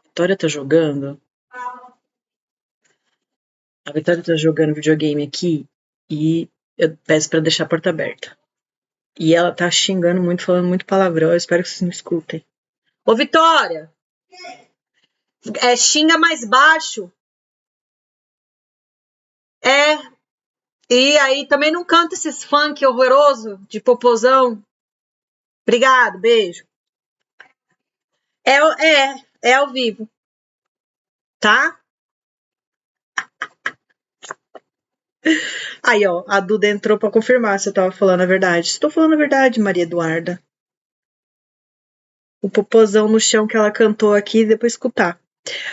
Vitória tá jogando. A Vitória tá jogando videogame aqui e eu peço pra deixar a porta aberta. E ela tá xingando muito, falando muito palavrão. Eu espero que vocês não escutem. Ô, Vitória! Xinga mais baixo. É. E aí também não canta esses funk horroroso de popozão. Obrigado, beijo. É ao vivo, tá? Aí, ó, a Duda entrou pra confirmar se eu tava falando a verdade. Estou falando a verdade, Maria Eduarda. O popozão no chão que ela cantou aqui, depois escutar.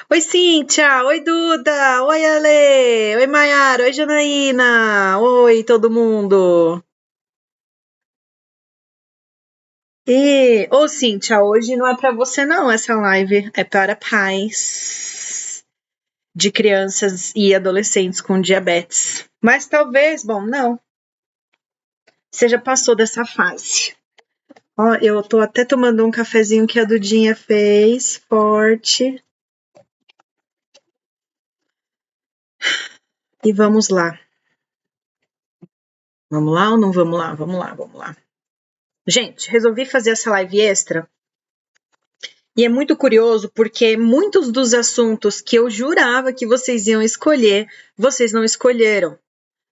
Oi, Cíntia! Oi, Duda! Oi, Ale! Oi, Maiara! Oi, Janaína! Oi, todo mundo! Ô, Cíntia, hoje não é pra você não essa live, é para pais de crianças e adolescentes com diabetes. Mas talvez, bom, não. Você já passou dessa fase. Ó, eu tô até tomando um cafezinho que a Dudinha fez, forte. E vamos lá. Vamos lá ou não vamos lá? Vamos lá, vamos lá. Gente, resolvi fazer essa live extra. E é muito curioso porque muitos dos assuntos que eu jurava que vocês iam escolher, vocês não escolheram.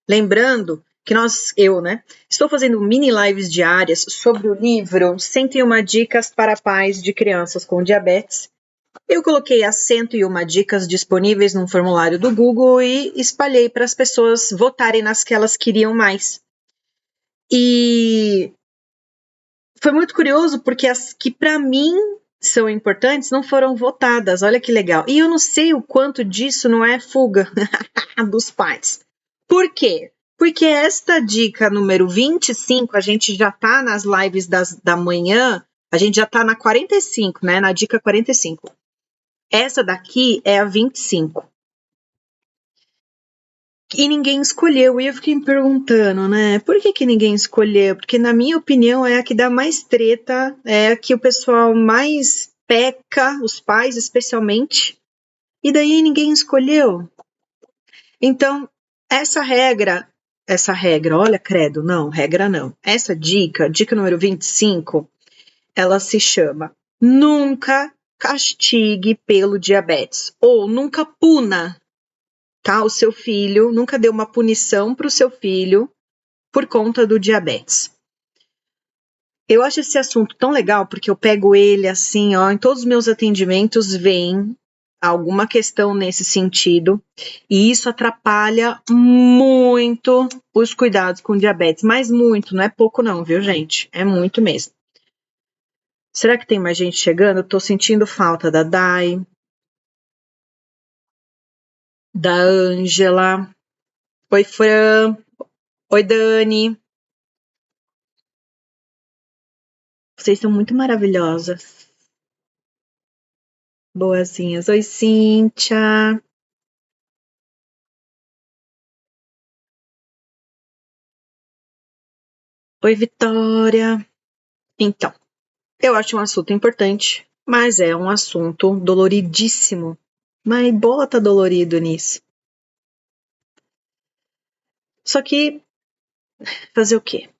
Lembrando que estou fazendo mini lives diárias sobre o livro 101 Dicas para Pais de Crianças com Diabetes. Eu coloquei as 101 dicas disponíveis num formulário do Google e espalhei para as pessoas votarem nas que elas queriam mais. E foi muito curioso porque as que para mim são importantes não foram votadas. Olha que legal. E eu não sei o quanto disso não é fuga dos pais. Por quê? Porque esta dica número 25, a gente já tá nas lives da manhã, a gente já tá na 45, né? Na dica 45. Essa daqui é a 25. E ninguém escolheu. E eu fiquei me perguntando, né? Por que ninguém escolheu? Porque, na minha opinião, é a que dá mais treta, é a que o pessoal mais peca, os pais especialmente. E daí ninguém escolheu. Então, essa regra, olha, credo, não, regra não. Essa dica número 25, ela se chama Nunca castigue pelo diabetes. Ou nunca puna, tá? O seu filho, nunca dê uma punição para o seu filho por conta do diabetes. Eu acho esse assunto tão legal porque eu pego ele assim, ó, em todos os meus atendimentos vem alguma questão nesse sentido, e isso atrapalha muito os cuidados com diabetes, mas muito, não é pouco não, viu, gente? É muito mesmo. Será que tem mais gente chegando? Eu tô sentindo falta da Dai, da Ângela. Oi, Fran. Oi, Dani. Vocês são muito maravilhosas. Boazinhas. Oi, Cíntia. Oi, Vitória. Então, eu acho um assunto importante, mas é um assunto doloridíssimo. Mas bota dolorido nisso. Só que, fazer o quê?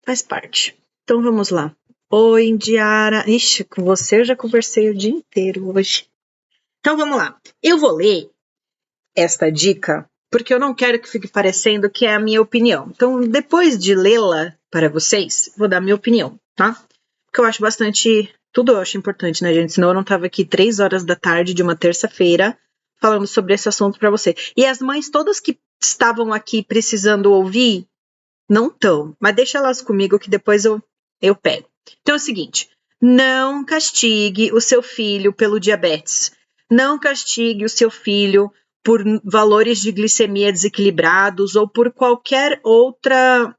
Faz parte. Então vamos lá. Oi, Indiara. Ixi, com você eu já conversei o dia inteiro hoje. Então vamos lá. Eu vou ler esta dica porque eu não quero que fique parecendo que é a minha opinião. Então, depois de lê-la para vocês, vou dar minha opinião, tá? Porque eu acho bastante... Tudo eu acho importante, né, gente? Senão eu não tava aqui 3 horas da tarde de uma terça-feira falando sobre esse assunto para você. E as mães todas que estavam aqui precisando ouvir, não estão. Mas deixa elas comigo que depois eu pego. Então é o seguinte, não castigue o seu filho pelo diabetes. Não castigue o seu filho por valores de glicemia desequilibrados ou por qualquer outra...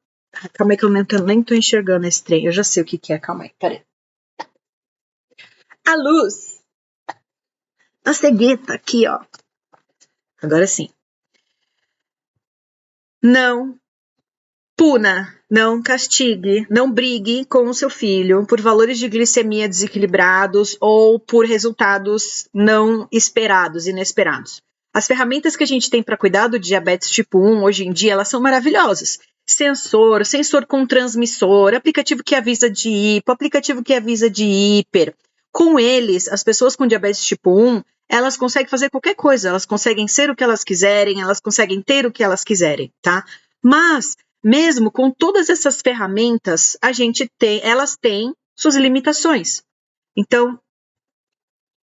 Calma aí que eu nem tô enxergando esse trem. Eu já sei o que é. Calma aí, peraí. A luz. A cegueta aqui, ó. Agora sim. Não Puna, não castigue, não brigue com o seu filho por valores de glicemia desequilibrados ou por resultados não esperados, inesperados. As ferramentas que a gente tem para cuidar do diabetes tipo 1 hoje em dia, elas são maravilhosas. Sensor com transmissor, aplicativo que avisa de hipo, aplicativo que avisa de hiper. Com eles, as pessoas com diabetes tipo 1, elas conseguem fazer qualquer coisa, elas conseguem ser o que elas quiserem, elas conseguem ter o que elas quiserem, tá? Mas mesmo com todas essas ferramentas, elas têm suas limitações. Então,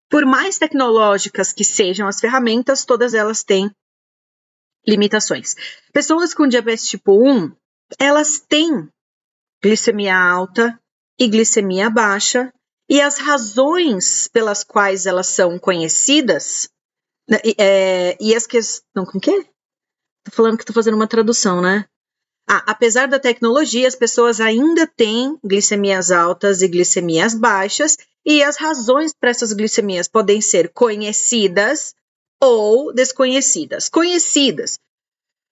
por mais tecnológicas que sejam as ferramentas, todas elas têm limitações. Pessoas com diabetes tipo 1, elas têm glicemia alta e glicemia baixa, e as razões pelas quais elas são conhecidas, e as questões... Não, com o quê? Tô falando que tô fazendo uma tradução, né? Apesar da tecnologia, as pessoas ainda têm glicemias altas e glicemias baixas, e as razões para essas glicemias podem ser conhecidas ou desconhecidas. Conhecidas.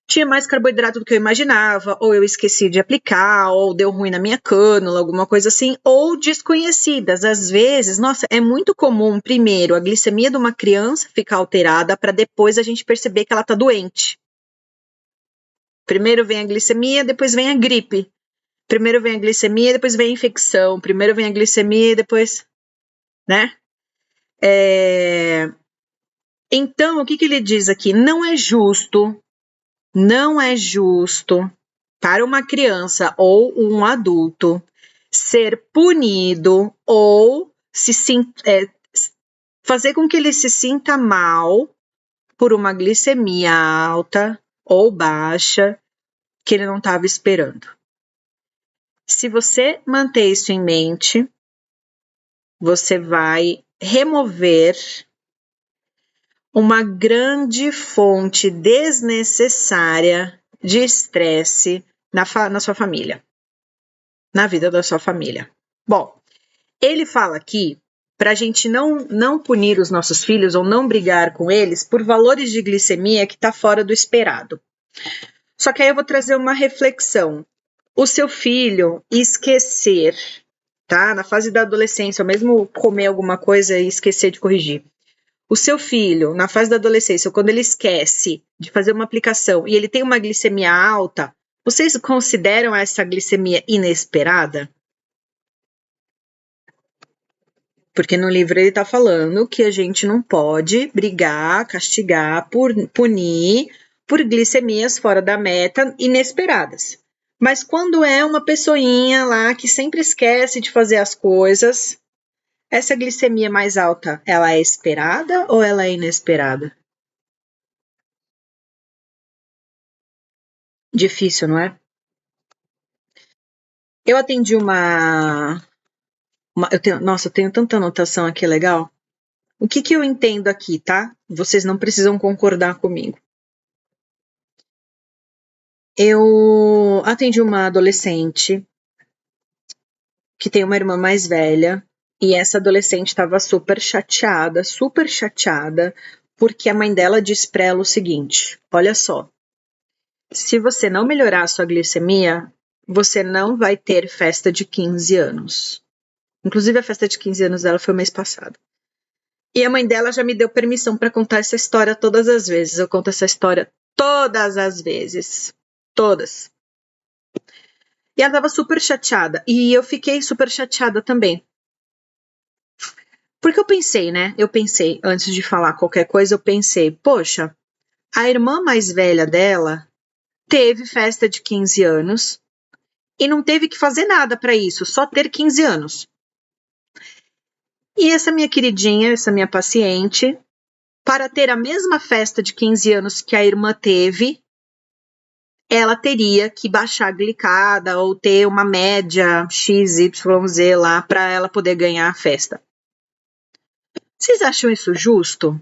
Tinha mais carboidrato do que eu imaginava, ou eu esqueci de aplicar, ou deu ruim na minha cânula, alguma coisa assim, ou desconhecidas. Às vezes, nossa, é muito comum, primeiro, a glicemia de uma criança ficar alterada para depois a gente perceber que ela está doente. Primeiro vem a glicemia, depois vem a gripe. Primeiro vem a glicemia, depois vem a infecção. Primeiro vem a glicemia, depois... né? Então, o que ele diz aqui? Não é justo para uma criança ou um adulto ser punido ou fazer com que ele se sinta mal por uma glicemia alta ou baixa que ele não estava esperando. Se você manter isso em mente, você vai remover uma grande fonte desnecessária de estresse na sua família, na vida da sua família. Bom, ele fala aqui para a gente não punir os nossos filhos ou não brigar com eles por valores de glicemia que está fora do esperado. Só que aí eu vou trazer uma reflexão. O seu filho esquecer, tá? Na fase da adolescência, ou mesmo comer alguma coisa e esquecer de corrigir. O seu filho, na fase da adolescência, quando ele esquece de fazer uma aplicação e ele tem uma glicemia alta, vocês consideram essa glicemia inesperada? Porque no livro ele está falando que a gente não pode brigar, castigar, punir por glicemias fora da meta inesperadas. Mas quando é uma pessoinha lá que sempre esquece de fazer as coisas, essa glicemia mais alta, ela é esperada ou ela é inesperada? Difícil, não é? Eu atendi eu tenho tanta anotação aqui legal. O que eu entendo aqui, tá? Vocês não precisam concordar comigo. Eu atendi uma adolescente que tem uma irmã mais velha e essa adolescente estava super chateada, porque a mãe dela disse para ela o seguinte: olha só, se você não melhorar a sua glicemia, você não vai ter festa de 15 anos. Inclusive a festa de 15 anos dela foi o mês passado. E a mãe dela já me deu permissão para contar essa história todas as vezes. Eu conto essa história todas as vezes. Todas. E ela estava super chateada. E eu fiquei super chateada também. Porque eu pensei, né? Antes de falar qualquer coisa, eu pensei, poxa, a irmã mais velha dela teve festa de 15 anos e não teve que fazer nada para isso, só ter 15 anos. E essa minha queridinha, essa minha paciente, para ter a mesma festa de 15 anos que a irmã teve, ela teria que baixar a glicada ou ter uma média XYZ lá para ela poder ganhar a festa. Vocês acham isso justo?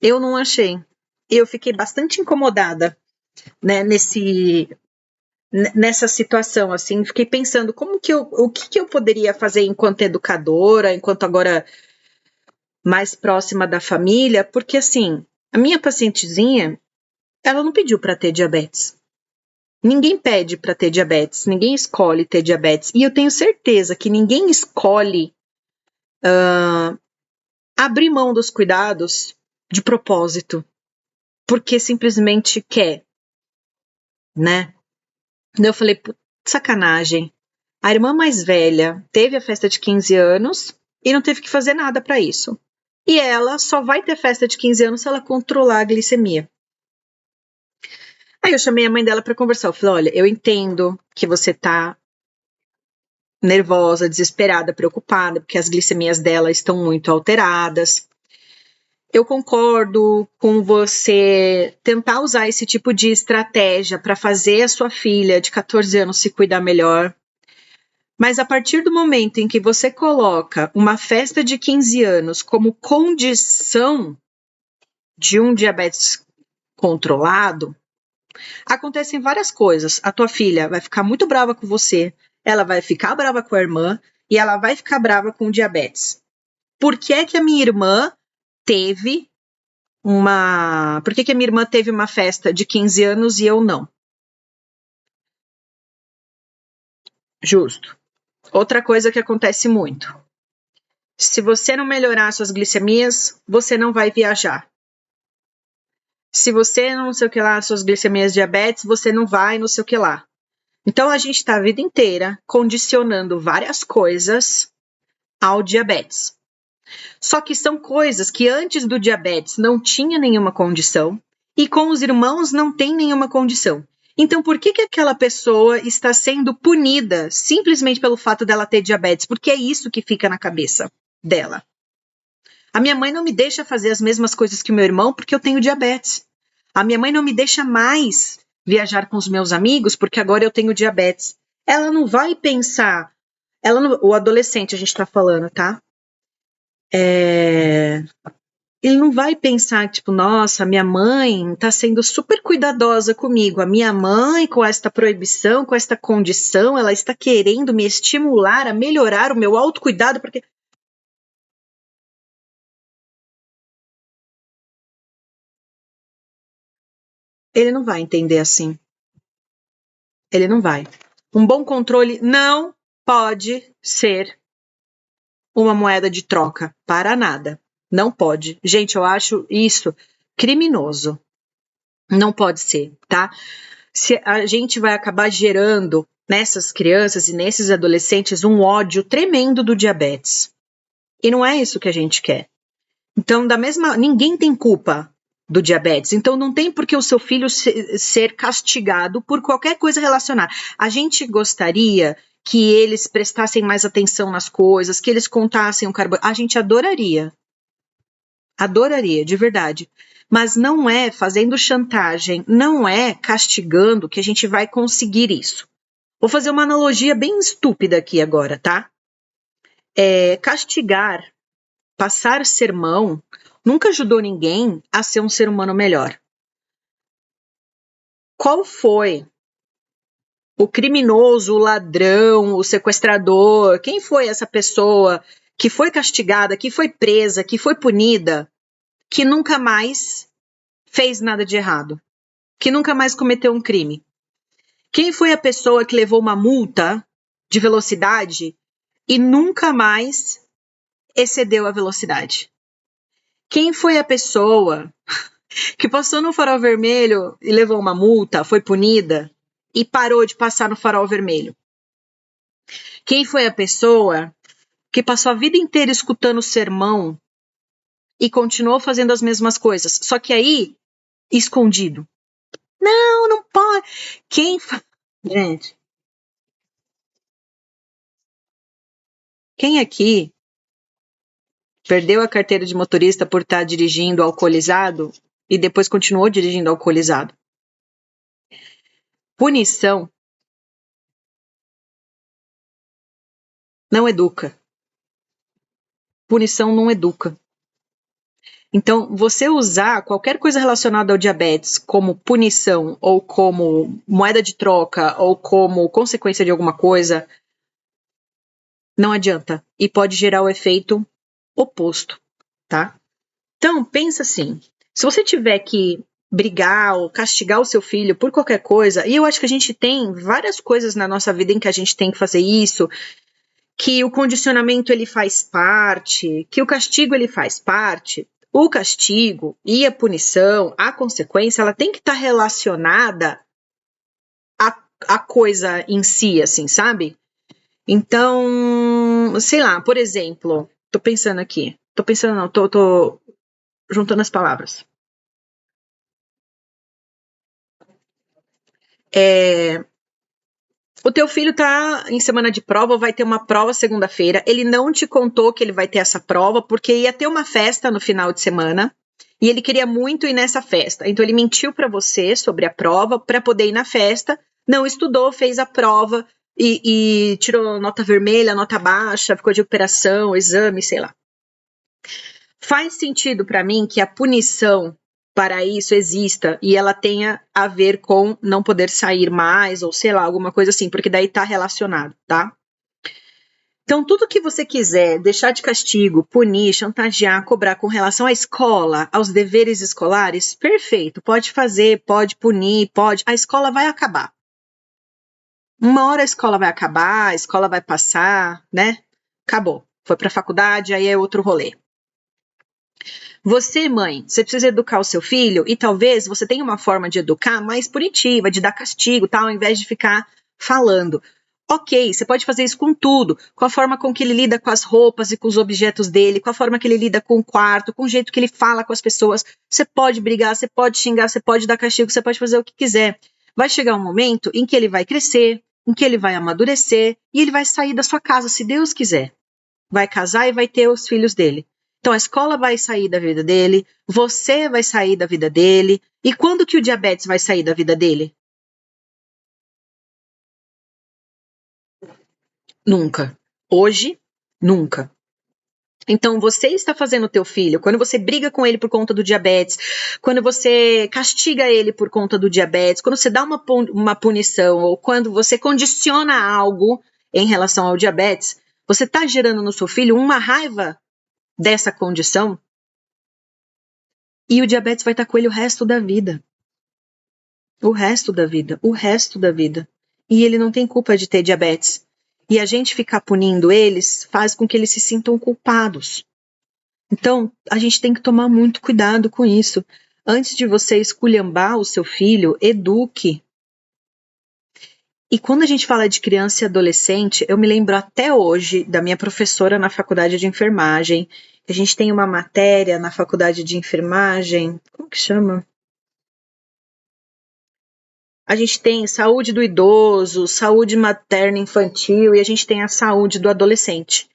Eu não achei. Eu fiquei bastante incomodada, né, nessa situação, assim, fiquei pensando o que eu poderia fazer enquanto educadora, enquanto agora mais próxima da família, porque assim, a minha pacientezinha, ela não pediu para ter diabetes. Ninguém pede para ter diabetes, ninguém escolhe ter diabetes. E eu tenho certeza que ninguém escolhe abrir mão dos cuidados de propósito, porque simplesmente quer, né? Daí eu falei, sacanagem. A irmã mais velha teve a festa de 15 anos e não teve que fazer nada para isso. E ela só vai ter festa de 15 anos se ela controlar a glicemia. Aí eu chamei a mãe dela para conversar. Eu falei, olha, eu entendo que você tá nervosa, desesperada, preocupada, porque as glicemias dela estão muito alteradas. Eu concordo com você tentar usar esse tipo de estratégia para fazer a sua filha de 14 anos se cuidar melhor. Mas a partir do momento em que você coloca uma festa de 15 anos como condição de um diabetes controlado, acontecem várias coisas. A tua filha vai ficar muito brava com você, ela vai ficar brava com a irmã e ela vai ficar brava com o diabetes. Por que é que a minha irmã teve Por que a minha irmã teve uma festa de 15 anos e eu não? Justo. Outra coisa que acontece muito. Se você não melhorar suas glicemias, você não vai viajar. Se você não sei o que lá, suas glicemias diabetes, você não vai não sei o que lá. Então a gente está a vida inteira condicionando várias coisas ao diabetes. Só que são coisas que antes do diabetes não tinha nenhuma condição e com os irmãos não tem nenhuma condição. Então, por que aquela pessoa está sendo punida simplesmente pelo fato dela ter diabetes? Porque é isso que fica na cabeça dela. A minha mãe não me deixa fazer as mesmas coisas que o meu irmão porque eu tenho diabetes. A minha mãe não me deixa mais viajar com os meus amigos porque agora eu tenho diabetes. Ela não vai pensar... o adolescente a gente está falando, tá? Ele não vai pensar, tipo, nossa, minha mãe está sendo super cuidadosa comigo. A minha mãe, com esta proibição, com esta condição, ela está querendo me estimular a melhorar o meu autocuidado, porque... Ele não vai entender assim. Ele não vai. Um bom controle não pode ser uma moeda de troca para nada. Não pode. Gente, eu acho isso criminoso. Não pode ser, tá? Se a gente vai acabar gerando nessas crianças e nesses adolescentes um ódio tremendo do diabetes. E não é isso que a gente quer. Então, ninguém tem culpa do diabetes. Então, não tem por que o seu filho ser castigado por qualquer coisa relacionada. A gente gostaria que eles prestassem mais atenção nas coisas, que eles contassem o carboidrato. A gente adoraria. Adoraria, de verdade. Mas não é fazendo chantagem, não é castigando que a gente vai conseguir isso. Vou fazer uma analogia bem estúpida aqui agora, tá? Castigar, passar sermão, nunca ajudou ninguém a ser um ser humano melhor. Qual foi o criminoso, o ladrão, o sequestrador? Quem foi essa pessoa que foi castigada, que foi presa, que foi punida, que nunca mais fez nada de errado, que nunca mais cometeu um crime? Quem foi a pessoa que levou uma multa de velocidade e nunca mais excedeu a velocidade? Quem foi a pessoa que passou no farol vermelho e levou uma multa, foi punida e parou de passar no farol vermelho? Quem foi a pessoa que passou a vida inteira escutando o sermão e continuou fazendo as mesmas coisas, só que aí, escondido? Não, não pode. Gente, quem aqui perdeu a carteira de motorista por estar dirigindo alcoolizado e depois continuou dirigindo alcoolizado? Punição não educa. Punição não educa. Então, você usar qualquer coisa relacionada ao diabetes como punição ou como moeda de troca ou como consequência de alguma coisa, não adianta. E pode gerar o efeito oposto, tá? Então, pensa assim, se você tiver que brigar ou castigar o seu filho por qualquer coisa, e eu acho que a gente tem várias coisas na nossa vida em que a gente tem que fazer isso, que o condicionamento ele faz parte, que o castigo ele faz parte. O castigo e a punição, a consequência, ela tem que estar relacionada à coisa em si, assim, sabe? Então, sei lá, por exemplo, tô pensando aqui, tô juntando as palavras. O teu filho tá em semana de prova, vai ter uma prova segunda-feira. Ele não te contou que ele vai ter essa prova, porque ia ter uma festa no final de semana. E ele queria muito ir nessa festa. Então ele mentiu para você sobre a prova para poder ir na festa. Não estudou, fez a prova e tirou nota vermelha, nota baixa, ficou de recuperação, exame, sei lá. Faz sentido para mim que a punição para isso exista e ela tenha a ver com não poder sair mais ou sei lá, alguma coisa assim, porque daí tá relacionado, tá? Então, tudo que você quiser deixar de castigo, punir, chantagear, cobrar com relação à escola, aos deveres escolares, perfeito, pode fazer, pode punir, pode. A escola vai acabar. Uma hora a escola vai acabar, a escola vai passar, né? Acabou. Foi para a faculdade, aí é outro rolê. Você, mãe, você precisa educar o seu filho e talvez você tenha uma forma de educar mais punitiva, de dar castigo, tal, ao invés de ficar falando. Ok, você pode fazer isso com tudo, com a forma com que ele lida com as roupas e com os objetos dele, com a forma que ele lida com o quarto, com o jeito que ele fala com as pessoas. Você pode brigar, você pode xingar, você pode dar castigo, você pode fazer o que quiser. Vai chegar um momento em que ele vai crescer, em que ele vai amadurecer e ele vai sair da sua casa, se Deus quiser. Vai casar e vai ter os filhos dele. Então a escola vai sair da vida dele, você vai sair da vida dele. E quando que o diabetes vai sair da vida dele? Nunca. Hoje, nunca. Então você está fazendo o teu filho, quando você briga com ele por conta do diabetes, quando você castiga ele por conta do diabetes, quando você dá uma punição ou quando você condiciona algo em relação ao diabetes, você está gerando no seu filho uma raiva dessa condição e o diabetes vai estar com ele o resto da vida. O resto da vida, o resto da vida. E ele não tem culpa de ter diabetes. E a gente ficar punindo eles faz com que eles se sintam culpados. Então, a gente tem que tomar muito cuidado com isso. Antes de você esculhambar o seu filho, eduque. E quando a gente fala de criança e adolescente, eu me lembro até hoje da minha professora na faculdade de enfermagem. A gente tem uma matéria na faculdade de enfermagem, como que chama? A gente tem saúde do idoso, saúde materna infantil e a gente tem a saúde do adolescente.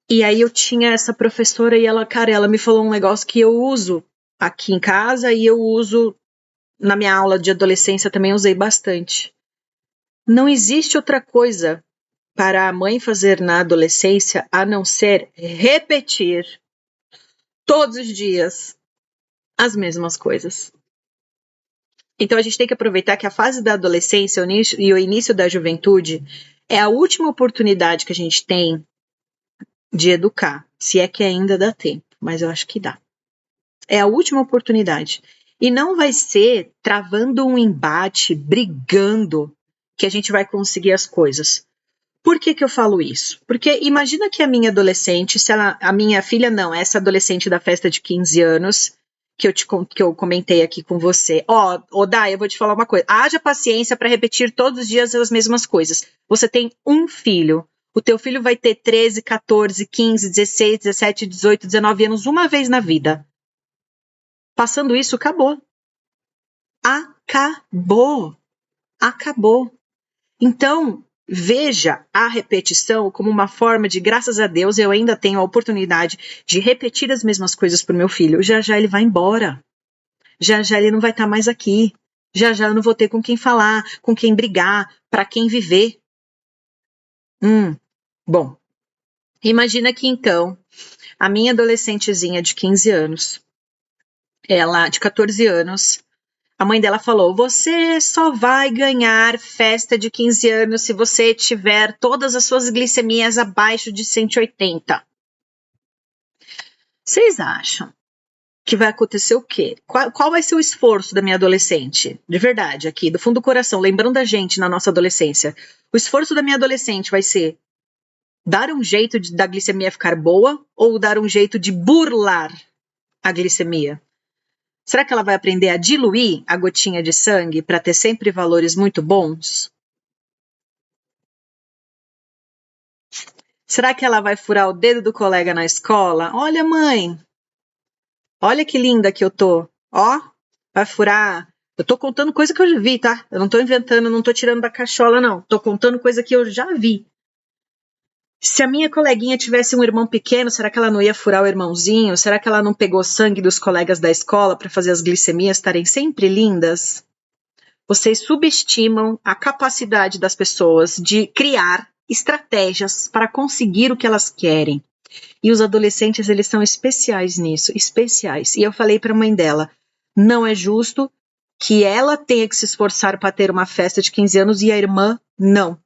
E aí eu tinha essa professora e ela me falou um negócio que eu uso aqui em casa e eu uso na minha aula de adolescência também usei bastante. Não existe outra coisa para a mãe fazer na adolescência a não ser repetir todos os dias as mesmas coisas. Então a gente tem que aproveitar que a fase da adolescência e o início da juventude é a última oportunidade que a gente tem de educar, se é que ainda dá tempo, mas eu acho que dá. É a última oportunidade. E não vai ser travando um embate, brigando, que a gente vai conseguir as coisas. Por que eu falo isso? Porque imagina que a minha adolescente, a minha filha não, essa adolescente da festa de 15 anos, que eu comentei aqui com você. Dai, eu vou te falar uma coisa. Haja paciência para repetir todos os dias as mesmas coisas. Você tem um filho. O teu filho vai ter 13, 14, 15, 16, 17, 18, 19 anos uma vez na vida. Passando isso, acabou. Acabou. Então, veja a repetição como uma forma de, graças a Deus, eu ainda tenho a oportunidade de repetir as mesmas coisas para o meu filho. Já já ele vai embora. Já já ele não vai estar mais aqui. Já já eu não vou ter com quem falar, com quem brigar, para quem viver. Bom, imagina que então, a minha adolescentezinha de 15 anos, ela de 14 anos, a mãe dela falou, você só vai ganhar festa de 15 anos se você tiver todas as suas glicemias abaixo de 180. Vocês acham que vai acontecer o quê? Qual vai ser o esforço da minha adolescente? De verdade, aqui, do fundo do coração, lembrando a gente na nossa adolescência. O esforço da minha adolescente vai ser dar um jeito da glicemia ficar boa ou dar um jeito de burlar a glicemia? Será que ela vai aprender a diluir a gotinha de sangue para ter sempre valores muito bons? Será que ela vai furar o dedo do colega na escola? Olha, mãe, olha que linda que eu tô. Ó, vai furar. Eu tô contando coisa que eu já vi, tá? Eu não tô inventando, não tô tirando da cachola, não. Tô contando coisa que eu já vi. Se a minha coleguinha tivesse um irmão pequeno, será que ela não ia furar o irmãozinho? Será que ela não pegou sangue dos colegas da escola para fazer as glicemias estarem sempre lindas? Vocês subestimam a capacidade das pessoas de criar estratégias para conseguir o que elas querem. E os adolescentes, eles são especiais nisso, especiais. E eu falei para a mãe dela, não é justo que ela tenha que se esforçar para ter uma festa de 15 anos e a irmã não.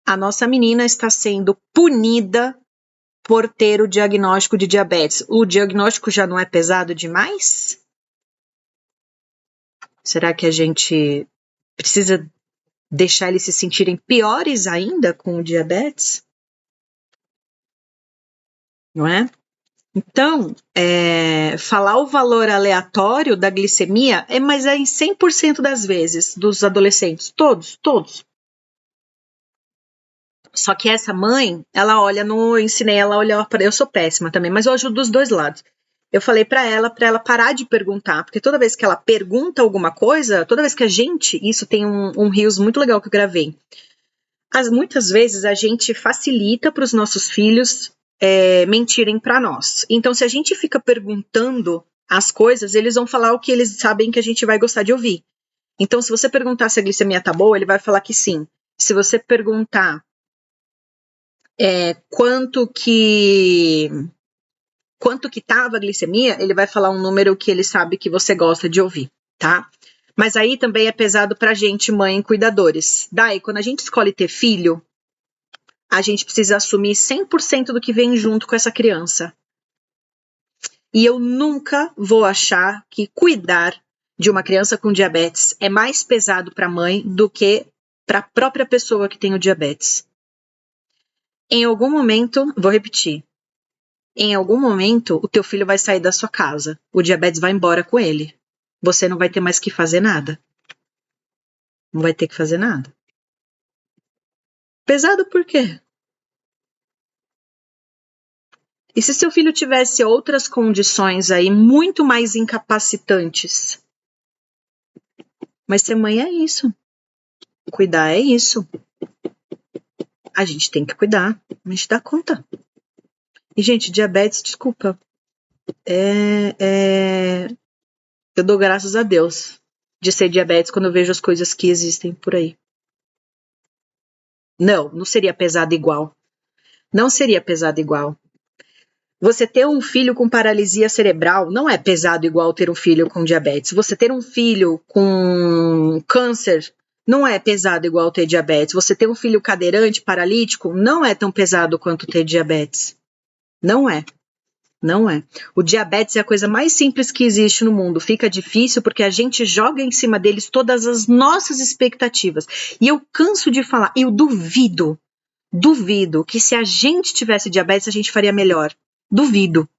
A nossa menina está sendo punida por ter o diagnóstico de diabetes. O diagnóstico já não é pesado demais? Será que a gente precisa deixar eles se sentirem piores ainda com o diabetes? Não é? Então, falar o valor aleatório da glicemia mas é em 100% das vezes dos adolescentes. Todos. Só que essa mãe, ela olha eu ensinei ela a olhar para eu sou péssima também, mas eu ajudo dos dois lados. Eu falei para ela parar de perguntar, porque toda vez que ela pergunta alguma coisa, toda vez que isso tem um Reels muito legal que eu gravei. Muitas vezes a gente facilita para os nossos filhos mentirem para nós. Então, se a gente fica perguntando as coisas, eles vão falar o que eles sabem que a gente vai gostar de ouvir. Então, se você perguntar se a glicemia tá boa, ele vai falar que sim. Se você perguntar quanto que estava a glicemia, ele vai falar um número que ele sabe que você gosta de ouvir, tá? Mas aí também é pesado pra gente, mãe, cuidadores. Daí, quando a gente escolhe ter filho, a gente precisa assumir 100% do que vem junto com essa criança. E eu nunca vou achar que cuidar de uma criança com diabetes é mais pesado para a mãe do que para a própria pessoa que tem o diabetes. Em algum momento, vou repetir, em algum momento o teu filho vai sair da sua casa, o diabetes vai embora com ele. Você não vai ter mais que fazer nada. Não vai ter que fazer nada. Pesado por quê? E se seu filho tivesse outras condições aí muito mais incapacitantes? Mas ser mãe é isso. Cuidar é isso. A gente tem que cuidar. A gente dá conta. E, gente, diabetes, desculpa. Eu dou graças a Deus de ser diabetes quando eu vejo as coisas que existem por aí. Não seria pesado igual. Não seria pesado igual. Você ter um filho com paralisia cerebral não é pesado igual ter um filho com diabetes. Você ter um filho com câncer não é pesado igual ter diabetes. Você ter um filho cadeirante, paralítico, não é tão pesado quanto ter diabetes. Não é. Não é. O diabetes é a coisa mais simples que existe no mundo. Fica difícil porque a gente joga em cima deles todas as nossas expectativas. E eu canso de falar, eu duvido que se a gente tivesse diabetes, a gente faria melhor. Duvido.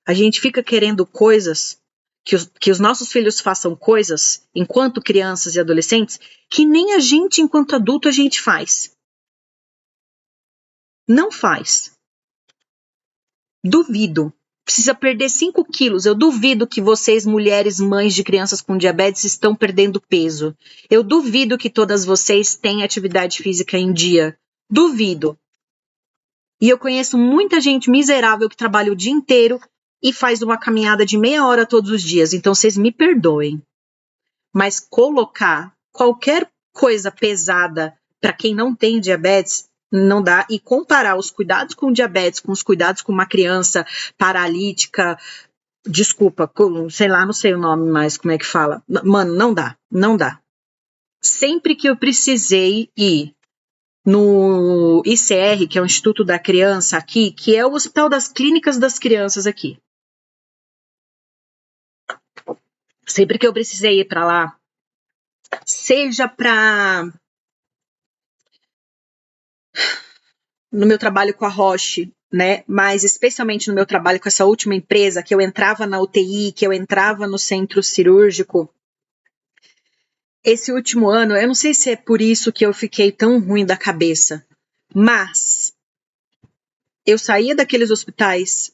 A gente fica querendo coisas, que os nossos filhos façam coisas, enquanto crianças e adolescentes, que nem a gente, enquanto adulto, a gente faz. Não faz. Duvido. Precisa perder 5 quilos. Eu duvido que vocês, mulheres, mães de crianças com diabetes, estão perdendo peso. Eu duvido que todas vocês têm atividade física em dia. Duvido. E eu conheço muita gente miserável que trabalha o dia inteiro e faz uma caminhada de meia hora todos os dias. Então, vocês me perdoem. Mas colocar qualquer coisa pesada para quem não tem diabetes, não dá. E comparar os cuidados com diabetes com os cuidados com uma criança paralítica, desculpa, sei lá, não sei o nome mais, como é que fala. Mano, não dá. Sempre que eu precisei ir no ICR, que é o Instituto da Criança aqui, que é o Hospital das Clínicas das Crianças aqui. Sempre que eu precisei ir para lá, seja para no meu trabalho com a Roche, né? Mas especialmente no meu trabalho com essa última empresa, que eu entrava na UTI, que eu entrava no centro cirúrgico. Esse último ano, eu não sei se é por isso que eu fiquei tão ruim da cabeça, mas eu saía daqueles hospitais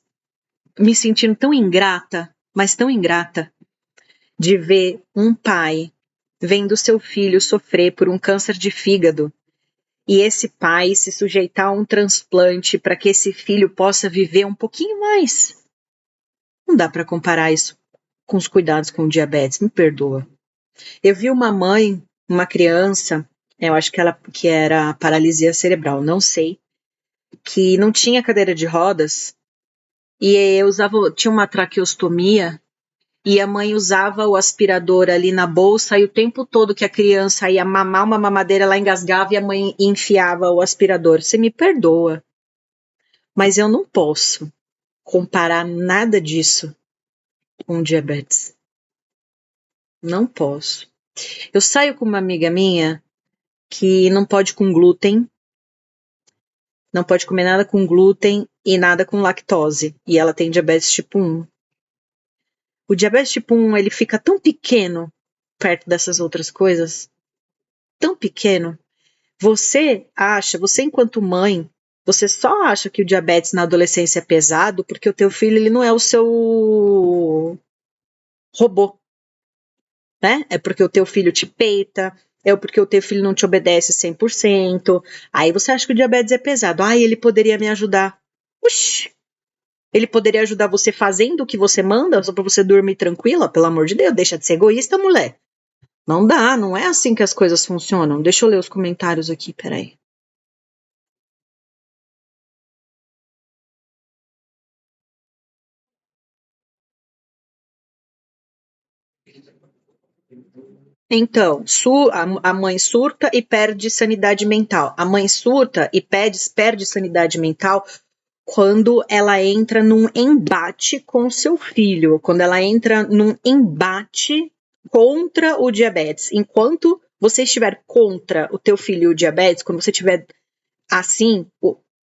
me sentindo tão ingrata, mas tão ingrata, de ver um pai vendo seu filho sofrer por um câncer de fígado e esse pai se sujeitar a um transplante para que esse filho possa viver um pouquinho mais. Não dá para comparar isso com os cuidados com o diabetes, me perdoa. Eu vi uma mãe, uma criança, eu acho que era paralisia cerebral, não sei, que não tinha cadeira de rodas e tinha uma traqueostomia e a mãe usava o aspirador ali na bolsa e o tempo todo que a criança ia mamar uma mamadeira, ela engasgava e a mãe enfiava o aspirador. Você me perdoa, mas eu não posso comparar nada disso com diabetes. Não posso. Eu saio com uma amiga minha que não pode com glúten, não pode comer nada com glúten e nada com lactose. E ela tem diabetes tipo 1. O diabetes tipo 1, ele fica tão pequeno perto dessas outras coisas, tão pequeno. Você enquanto mãe, você só acha que o diabetes na adolescência é pesado porque o teu filho ele não é o seu robô, né? É porque o teu filho te peita, é porque o teu filho não te obedece 100%. Aí você acha que o diabetes é pesado. Ele poderia me ajudar. Oxi! Ele poderia ajudar você fazendo o que você manda, só pra você dormir tranquila? Pelo amor de Deus, deixa de ser egoísta, mulher. Não dá, não é assim que as coisas funcionam. Deixa eu ler os comentários aqui, peraí. Então, a mãe surta e perde sanidade mental. A mãe surta e perde sanidade mental quando ela entra num embate com seu filho, quando ela entra num embate contra o diabetes. Enquanto você estiver contra o teu filho e o diabetes, quando você estiver assim,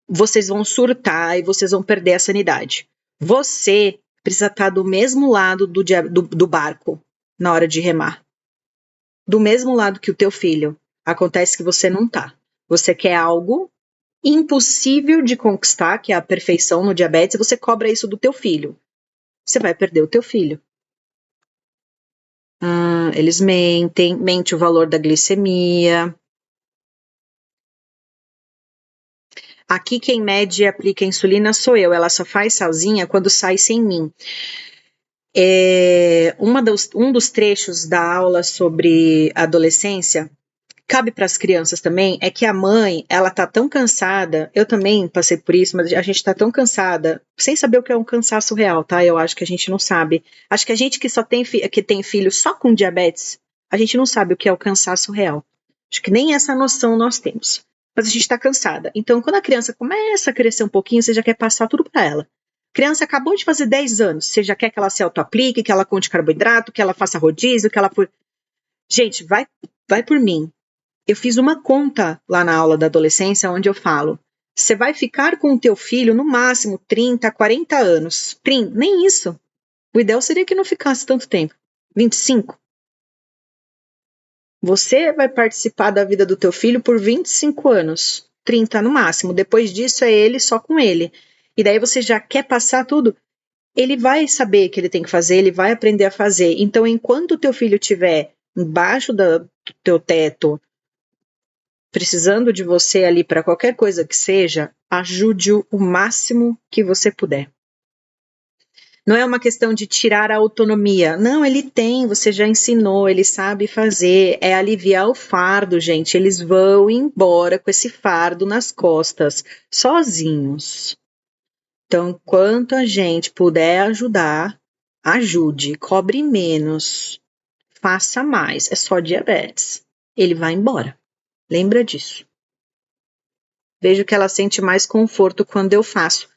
vocês vão surtar e vocês vão perder a sanidade. Você precisa estar do mesmo lado do barco na hora de remar. Do mesmo lado que o teu filho. Acontece que você não tá. Você quer algo impossível de conquistar, que é a perfeição no diabetes, e você cobra isso do teu filho. Você vai perder o teu filho. Eles mente o valor da glicemia. Aqui quem mede e aplica insulina sou eu, ela só faz sozinha quando sai sem mim. Um dos trechos da aula sobre adolescência, cabe para as crianças também, é que a mãe, ela tá tão cansada, eu também passei por isso, mas a gente tá tão cansada, sem saber o que é um cansaço real, tá? Eu acho que a gente não sabe. Acho que a gente que que tem filho só com diabetes, a gente não sabe o que é o cansaço real. Acho que nem essa noção nós temos. Mas a gente está cansada. Então, quando a criança começa a crescer um pouquinho, você já quer passar tudo para ela. A criança acabou de fazer 10 anos, você já quer que ela se auto-aplique, que ela conte carboidrato, que ela faça rodízio, que ela... Gente, vai por mim. Eu fiz uma conta lá na aula da adolescência, onde eu falo, você vai ficar com o teu filho no máximo 30, 40 anos. 30, nem isso. O ideal seria que não ficasse tanto tempo. 25. Você vai participar da vida do teu filho por 25 anos. 30 no máximo. Depois disso é ele só com ele. E daí você já quer passar tudo. Ele vai saber o que ele tem que fazer, ele vai aprender a fazer. Então, enquanto o teu filho estiver embaixo do teu teto, precisando de você ali para qualquer coisa que seja, ajude-o o máximo que você puder. Não é uma questão de tirar a autonomia. Não, ele tem, você já ensinou, ele sabe fazer. É aliviar o fardo, gente. Eles vão embora com esse fardo nas costas, sozinhos. Então, enquanto a gente puder ajudar, ajude, cobre menos, faça mais. É só diabetes. Ele vai embora. Lembra disso. Vejo que ela sente mais conforto quando eu faço.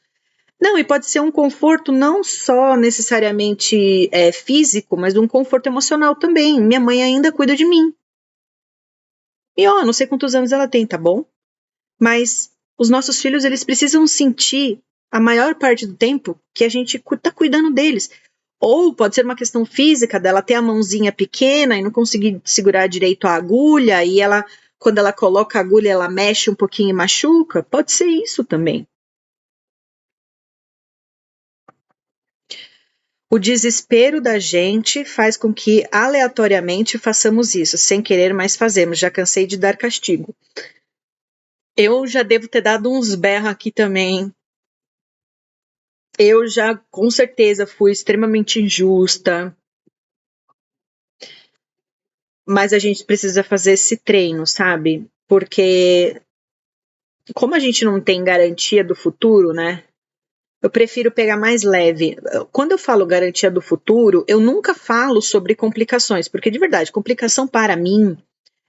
Não, e pode ser um conforto não só necessariamente físico, mas um conforto emocional também. Minha mãe ainda cuida de mim. E ó, não sei quantos anos ela tem, tá bom? Mas os nossos filhos, eles precisam sentir a maior parte do tempo que a gente tá cuidando deles. Ou pode ser uma questão física dela ter a mãozinha pequena e não conseguir segurar direito a agulha, e ela, quando ela coloca a agulha, ela mexe um pouquinho e machuca. Pode ser isso também. O desespero da gente faz com que aleatoriamente façamos isso, sem querer, mas fazemos. Já cansei de dar castigo. Eu já devo ter dado uns berros aqui também. Eu já, com certeza, fui extremamente injusta. Mas a gente precisa fazer esse treino, sabe? Porque, como a gente não tem garantia do futuro, né? Eu prefiro pegar mais leve. Quando eu falo garantia do futuro, eu nunca falo sobre complicações, porque de verdade, complicação para mim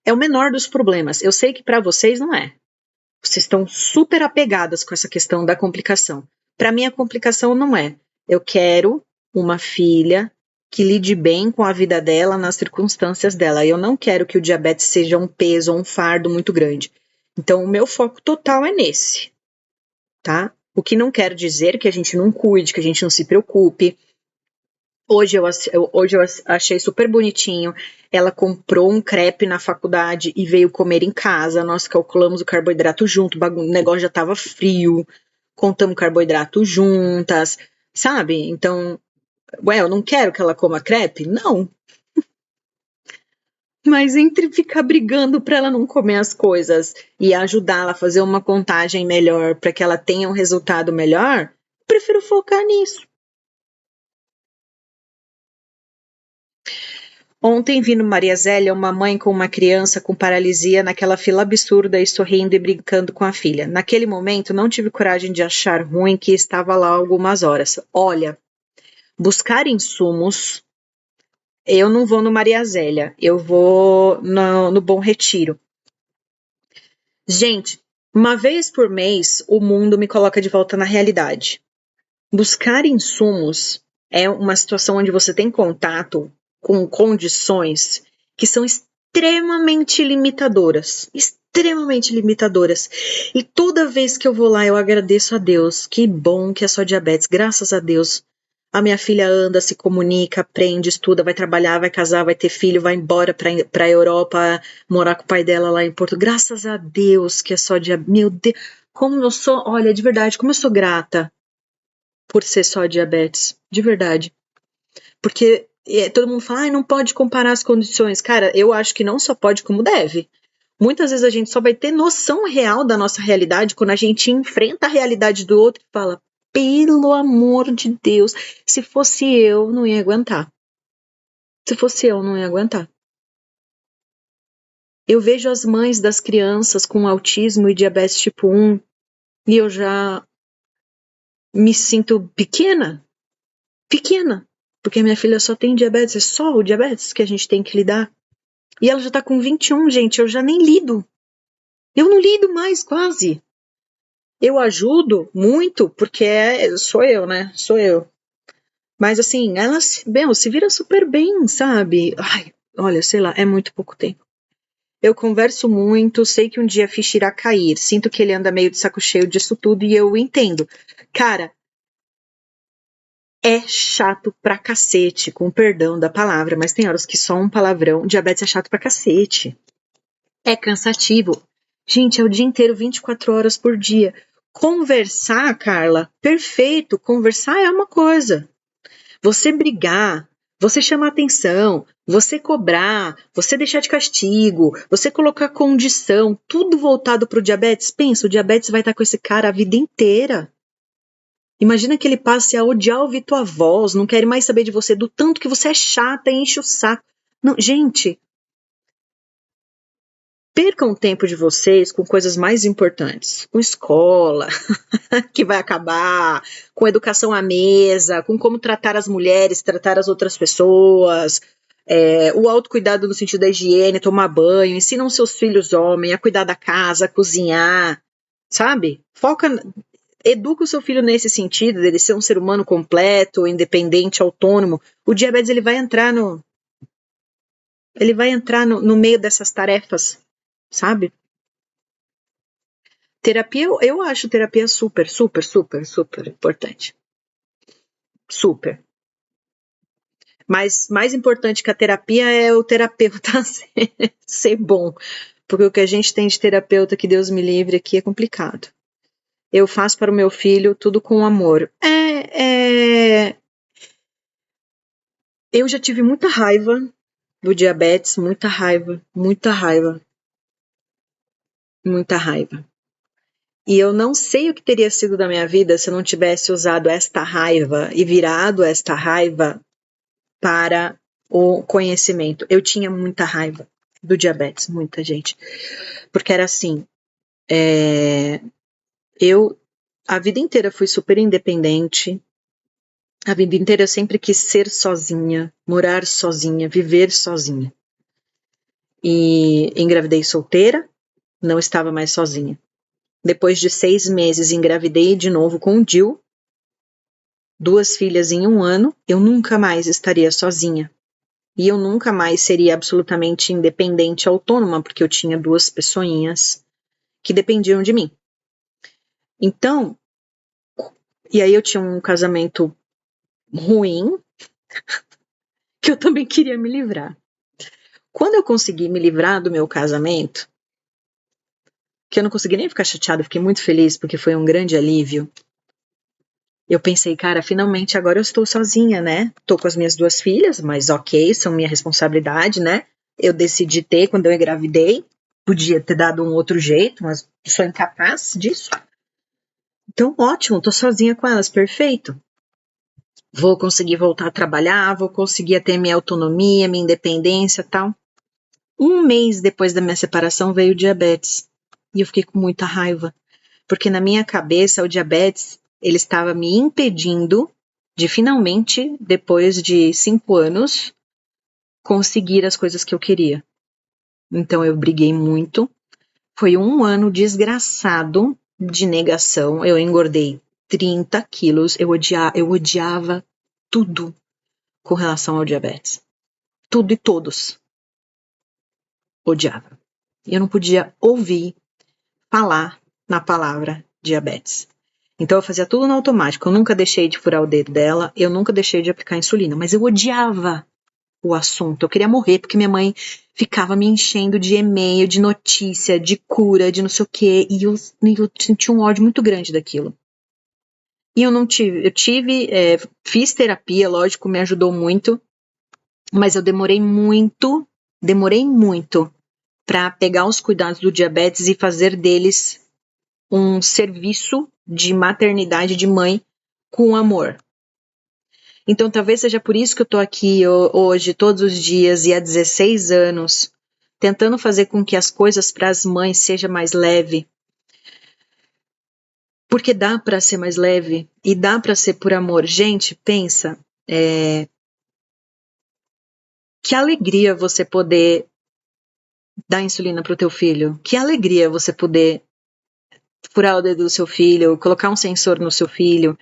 é o menor dos problemas. Eu sei que para vocês não é. Vocês estão super apegadas com essa questão da complicação. Para mim, a complicação não é. Eu quero uma filha que lide bem com a vida dela nas circunstâncias dela. Eu não quero que o diabetes seja um peso ou um fardo muito grande. Então, o meu foco total é nesse, tá? O que não quer dizer que a gente não cuide, que a gente não se preocupe. Hoje eu achei super bonitinho. Ela comprou um crepe na faculdade e veio comer em casa. Nós calculamos o carboidrato junto, o negócio já estava frio. Contamos carboidrato juntas, sabe? Então, eu não quero que ela coma crepe? Não. Mas entre ficar brigando para ela não comer as coisas e ajudá-la a fazer uma contagem melhor para que ela tenha um resultado melhor, prefiro focar nisso. Ontem vi no Maria Zélia uma mãe com uma criança com paralisia naquela fila absurda e sorrindo e brincando com a filha. Naquele momento, não tive coragem de achar ruim que estava lá algumas horas. Olha, buscar insumos, eu não vou no Maria Zélia, eu vou no Bom Retiro. Gente, uma vez por mês, o mundo me coloca de volta na realidade. Buscar insumos é uma situação onde você tem contato com condições que são extremamente limitadoras. Extremamente limitadoras. E toda vez que eu vou lá, eu agradeço a Deus. Que bom que é só diabetes. Graças a Deus. A minha filha anda, se comunica, aprende, estuda, vai trabalhar, vai casar, vai ter filho, vai embora para a Europa, morar com o pai dela lá em Porto. Graças a Deus que é só diabetes. Meu Deus, como eu sou, olha, de verdade, como eu sou grata por ser só diabetes, de verdade. Porque todo mundo fala, não pode comparar as condições. Cara, eu acho que não só pode, como deve. Muitas vezes a gente só vai ter noção real da nossa realidade quando a gente enfrenta a realidade do outro e fala, pelo amor de Deus, se fosse eu, não ia aguentar. Se fosse eu, não ia aguentar. Eu vejo as mães das crianças com autismo e diabetes tipo 1 e eu já me sinto pequena, porque minha filha só tem diabetes, é só o diabetes que a gente tem que lidar. E ela já tá com 21, gente, eu já nem lido. Eu não lido mais, quase. Eu ajudo muito, porque sou eu, né? Sou eu. Mas assim, ela se vira super bem, sabe? Ai, olha, sei lá, é muito pouco tempo. Eu converso muito, sei que um dia a ficha irá cair. Sinto que ele anda meio de saco cheio disso tudo e eu entendo. Cara, é chato pra cacete, com perdão da palavra, mas tem horas que só um palavrão, diabetes é chato pra cacete. É cansativo. Gente, é o dia inteiro, 24 horas por dia. Conversar, Carla, perfeito. Conversar é uma coisa. Você brigar, você chamar atenção, você cobrar, você deixar de castigo, você colocar condição, tudo voltado pro diabetes. Pensa, o diabetes vai estar com esse cara a vida inteira. Imagina que ele passe a odiar ouvir tua voz, não quer mais saber de você, do tanto que você é chata e enche o saco. Não, gente, percam o tempo de vocês com coisas mais importantes. Com escola, que vai acabar, com educação à mesa, com como tratar as mulheres, tratar as outras pessoas, o autocuidado no sentido da higiene, tomar banho, ensinam seus filhos homens a cuidar da casa, a cozinhar, sabe? Educa o seu filho nesse sentido, dele ser um ser humano completo, independente, autônomo. O diabetes, ele vai entrar no meio dessas tarefas, sabe? Terapia, eu acho terapia super, super, super, super importante. Super. Mas mais importante que a terapia é o terapeuta ser bom. Porque o que a gente tem de terapeuta, que Deus me livre, aqui é complicado. Eu faço para o meu filho tudo com amor. Eu já tive muita raiva do diabetes, muita raiva, muita raiva, muita raiva. E eu não sei o que teria sido da minha vida se eu não tivesse usado esta raiva e virado esta raiva para o conhecimento. Eu tinha muita raiva do diabetes, muita gente. Porque era assim, eu a vida inteira fui super independente, a vida inteira eu sempre quis ser sozinha, morar sozinha, viver sozinha. E engravidei solteira, não estava mais sozinha. Depois de 6 meses, engravidei de novo com o Dil, 2 filhas em 1 ano, eu nunca mais estaria sozinha. E eu nunca mais seria absolutamente independente e autônoma, porque eu tinha 2 pessoinhas que dependiam de mim. Então, e aí eu tinha um casamento ruim, que eu também queria me livrar. Quando eu consegui me livrar do meu casamento, que eu não consegui nem ficar chateada, eu fiquei muito feliz, porque foi um grande alívio. Eu pensei, cara, finalmente agora eu estou sozinha, né? Tô com as minhas 2 filhas, mas ok, são minha responsabilidade, né? Eu decidi ter quando eu engravidei. Podia ter dado um outro jeito, mas sou incapaz disso. Então, ótimo, tô sozinha com elas, perfeito. Vou conseguir voltar a trabalhar, vou conseguir ter minha autonomia, minha independência e tal. 1 mês depois da minha separação veio o diabetes. E eu fiquei com muita raiva. Porque na minha cabeça o diabetes, ele estava me impedindo de finalmente, depois de 5 anos, conseguir as coisas que eu queria. Então eu briguei muito. Foi 1 ano desgraçado de negação. Eu engordei 30 quilos. Eu odiava tudo com relação ao diabetes. Tudo e todos. Odiava. Eu não podia ouvir falar na palavra diabetes. Então eu fazia tudo no automático. Eu nunca deixei de furar o dedo dela, eu nunca deixei de aplicar insulina, mas eu odiava o assunto. Eu queria morrer porque minha mãe ficava me enchendo de e-mail, de notícia, de cura, de não sei o quê, e eu senti um ódio muito grande daquilo. E eu não tive, fiz terapia, lógico, me ajudou muito, mas eu demorei muito para pegar os cuidados do diabetes e fazer deles um serviço de maternidade de mãe com amor. Então talvez seja por isso que eu tô aqui hoje, todos os dias e há 16 anos, tentando fazer com que as coisas para as mães seja mais leve. Porque dá para ser mais leve e dá para ser por amor. Gente, pensa, que alegria você poder dar insulina pro teu filho. Que alegria você poder furar o dedo do seu filho, colocar um sensor no seu filho.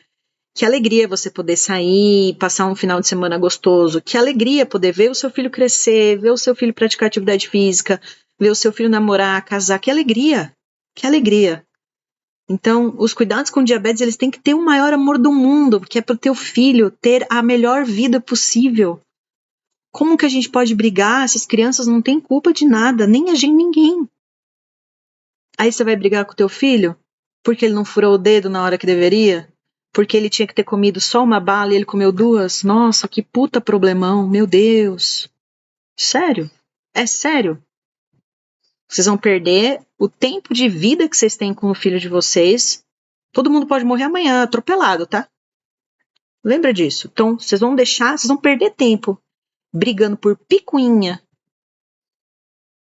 Que alegria você poder sair, passar um final de semana gostoso. Que alegria poder ver o seu filho crescer, ver o seu filho praticar atividade física, ver o seu filho namorar, casar. Que alegria! Que alegria! Então, os cuidados com diabetes, eles têm que ter o maior amor do mundo, porque é para o teu filho ter a melhor vida possível. Como que a gente pode brigar? Essas crianças não têm culpa de nada, nem a gente, ninguém. Aí você vai brigar com o teu filho porque ele não furou o dedo na hora que deveria? Porque ele tinha que ter comido só uma bala e ele comeu 2? Nossa, que puta problemão, meu Deus. Sério? É sério? Vocês vão perder o tempo de vida que vocês têm com o filho de vocês. Todo mundo pode morrer amanhã, atropelado, tá? Lembra disso? Então, vocês vão perder tempo brigando por picuinha.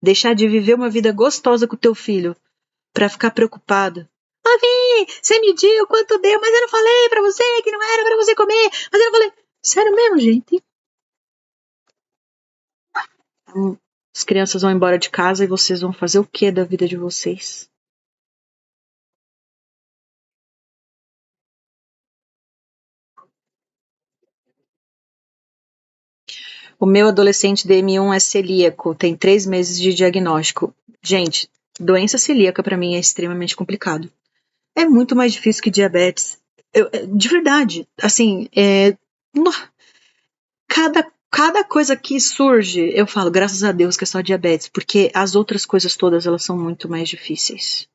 Deixar de viver uma vida gostosa com o teu filho pra ficar preocupado. Mavi, você mediu quanto deu, mas eu não falei pra você que não era pra você comer, mas eu não falei. Sério mesmo, gente? As crianças vão embora de casa e vocês vão fazer o que da vida de vocês? O meu adolescente DM1 é celíaco, tem 3 meses de diagnóstico. Gente, doença celíaca pra mim é extremamente complicado. É muito mais difícil que diabetes. De verdade, assim, cada coisa que surge, eu falo, graças a Deus que é só diabetes, porque as outras coisas todas, elas são muito mais difíceis.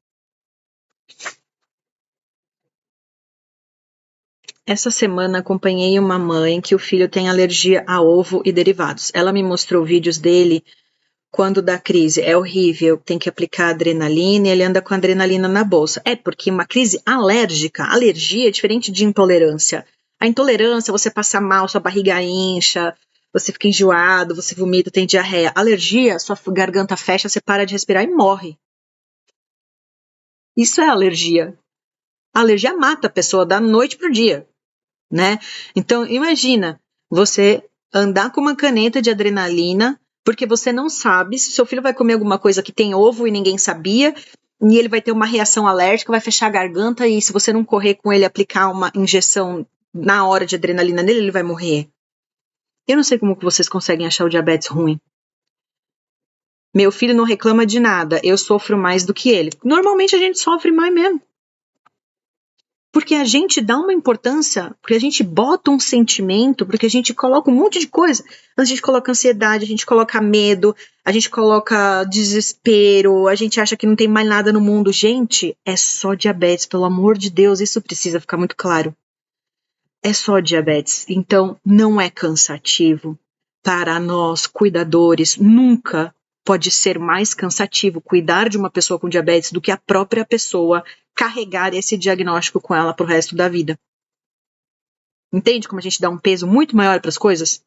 Essa semana acompanhei uma mãe que o filho tem alergia a ovo e derivados. Ela me mostrou vídeos dele quando dá crise. É horrível, tem que aplicar adrenalina e ele anda com adrenalina na bolsa. É porque uma crise alérgica, alergia é diferente de intolerância. A intolerância, você passa mal, sua barriga incha, você fica enjoado, você vomita, tem diarreia. Alergia, sua garganta fecha, você para de respirar e morre. Isso é alergia. A alergia mata a pessoa da noite pro dia, né? Então, imagina você andar com uma caneta de adrenalina porque você não sabe se seu filho vai comer alguma coisa que tem ovo e ninguém sabia, e ele vai ter uma reação alérgica, vai fechar a garganta, e se você não correr com ele, aplicar uma injeção na hora de adrenalina nele, ele vai morrer. Eu não sei como que vocês conseguem achar o diabetes ruim. Meu filho não reclama de nada, eu sofro mais do que ele. Normalmente a gente sofre mais mesmo. Porque a gente dá uma importância, porque a gente bota um sentimento, porque a gente coloca um monte de coisa. A gente coloca ansiedade, a gente coloca medo, a gente coloca desespero, a gente acha que não tem mais nada no mundo. Gente, é só diabetes, pelo amor de Deus, isso precisa ficar muito claro. É só diabetes, então não é cansativo. Para nós, cuidadores, nunca pode ser mais cansativo cuidar de uma pessoa com diabetes do que a própria pessoa carregar esse diagnóstico com ela pro resto da vida. Entende como a gente dá um peso muito maior para as coisas?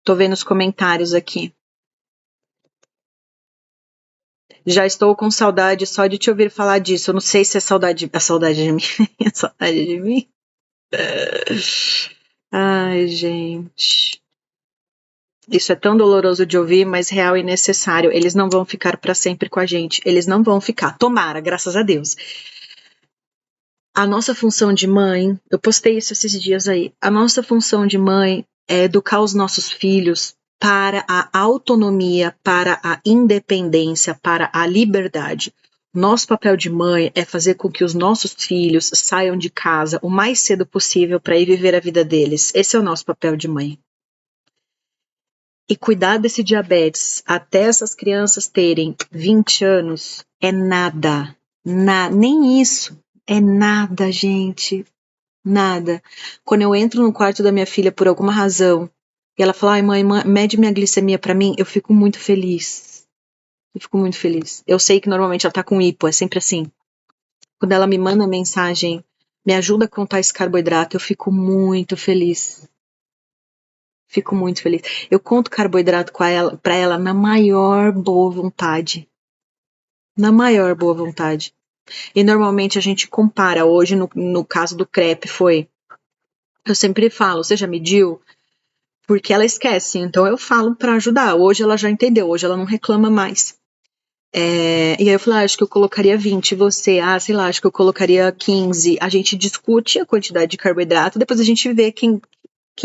Tô vendo os comentários aqui. Já estou com saudade só de te ouvir falar disso. Eu não sei se é saudade de mim. É saudade de mim? Ai, gente. Isso é tão doloroso de ouvir, mas real e necessário. Eles não vão ficar para sempre com a gente. Eles não vão ficar. Tomara, graças a Deus. A nossa função de mãe, eu postei isso esses dias aí. A nossa função de mãe é educar os nossos filhos para a autonomia, para a independência, para a liberdade. Nosso papel de mãe é fazer com que os nossos filhos saiam de casa o mais cedo possível para ir viver a vida deles. Esse é o nosso papel de mãe. E cuidar desse diabetes até essas crianças terem 20 anos é nada. Nem isso. É nada, gente. Nada. Quando eu entro no quarto da minha filha por alguma razão e ela fala, ai mãe, mede minha glicemia pra mim, eu fico muito feliz. Eu fico muito feliz. Eu sei que normalmente ela tá com hipo, é sempre assim. Quando ela me manda mensagem, me ajuda a contar esse carboidrato, eu fico muito feliz. Fico muito feliz. Eu conto carboidrato pra ela na maior boa vontade. Na maior boa vontade. E normalmente a gente compara. Hoje, no caso do crepe, eu sempre falo, você já mediu? Porque ela esquece. Então eu falo pra ajudar. Hoje ela já entendeu. Hoje ela não reclama mais. E aí eu falei, acho que eu colocaria 20. Você, sei lá, acho que eu colocaria 15. A gente discute a quantidade de carboidrato. Depois a gente vê quem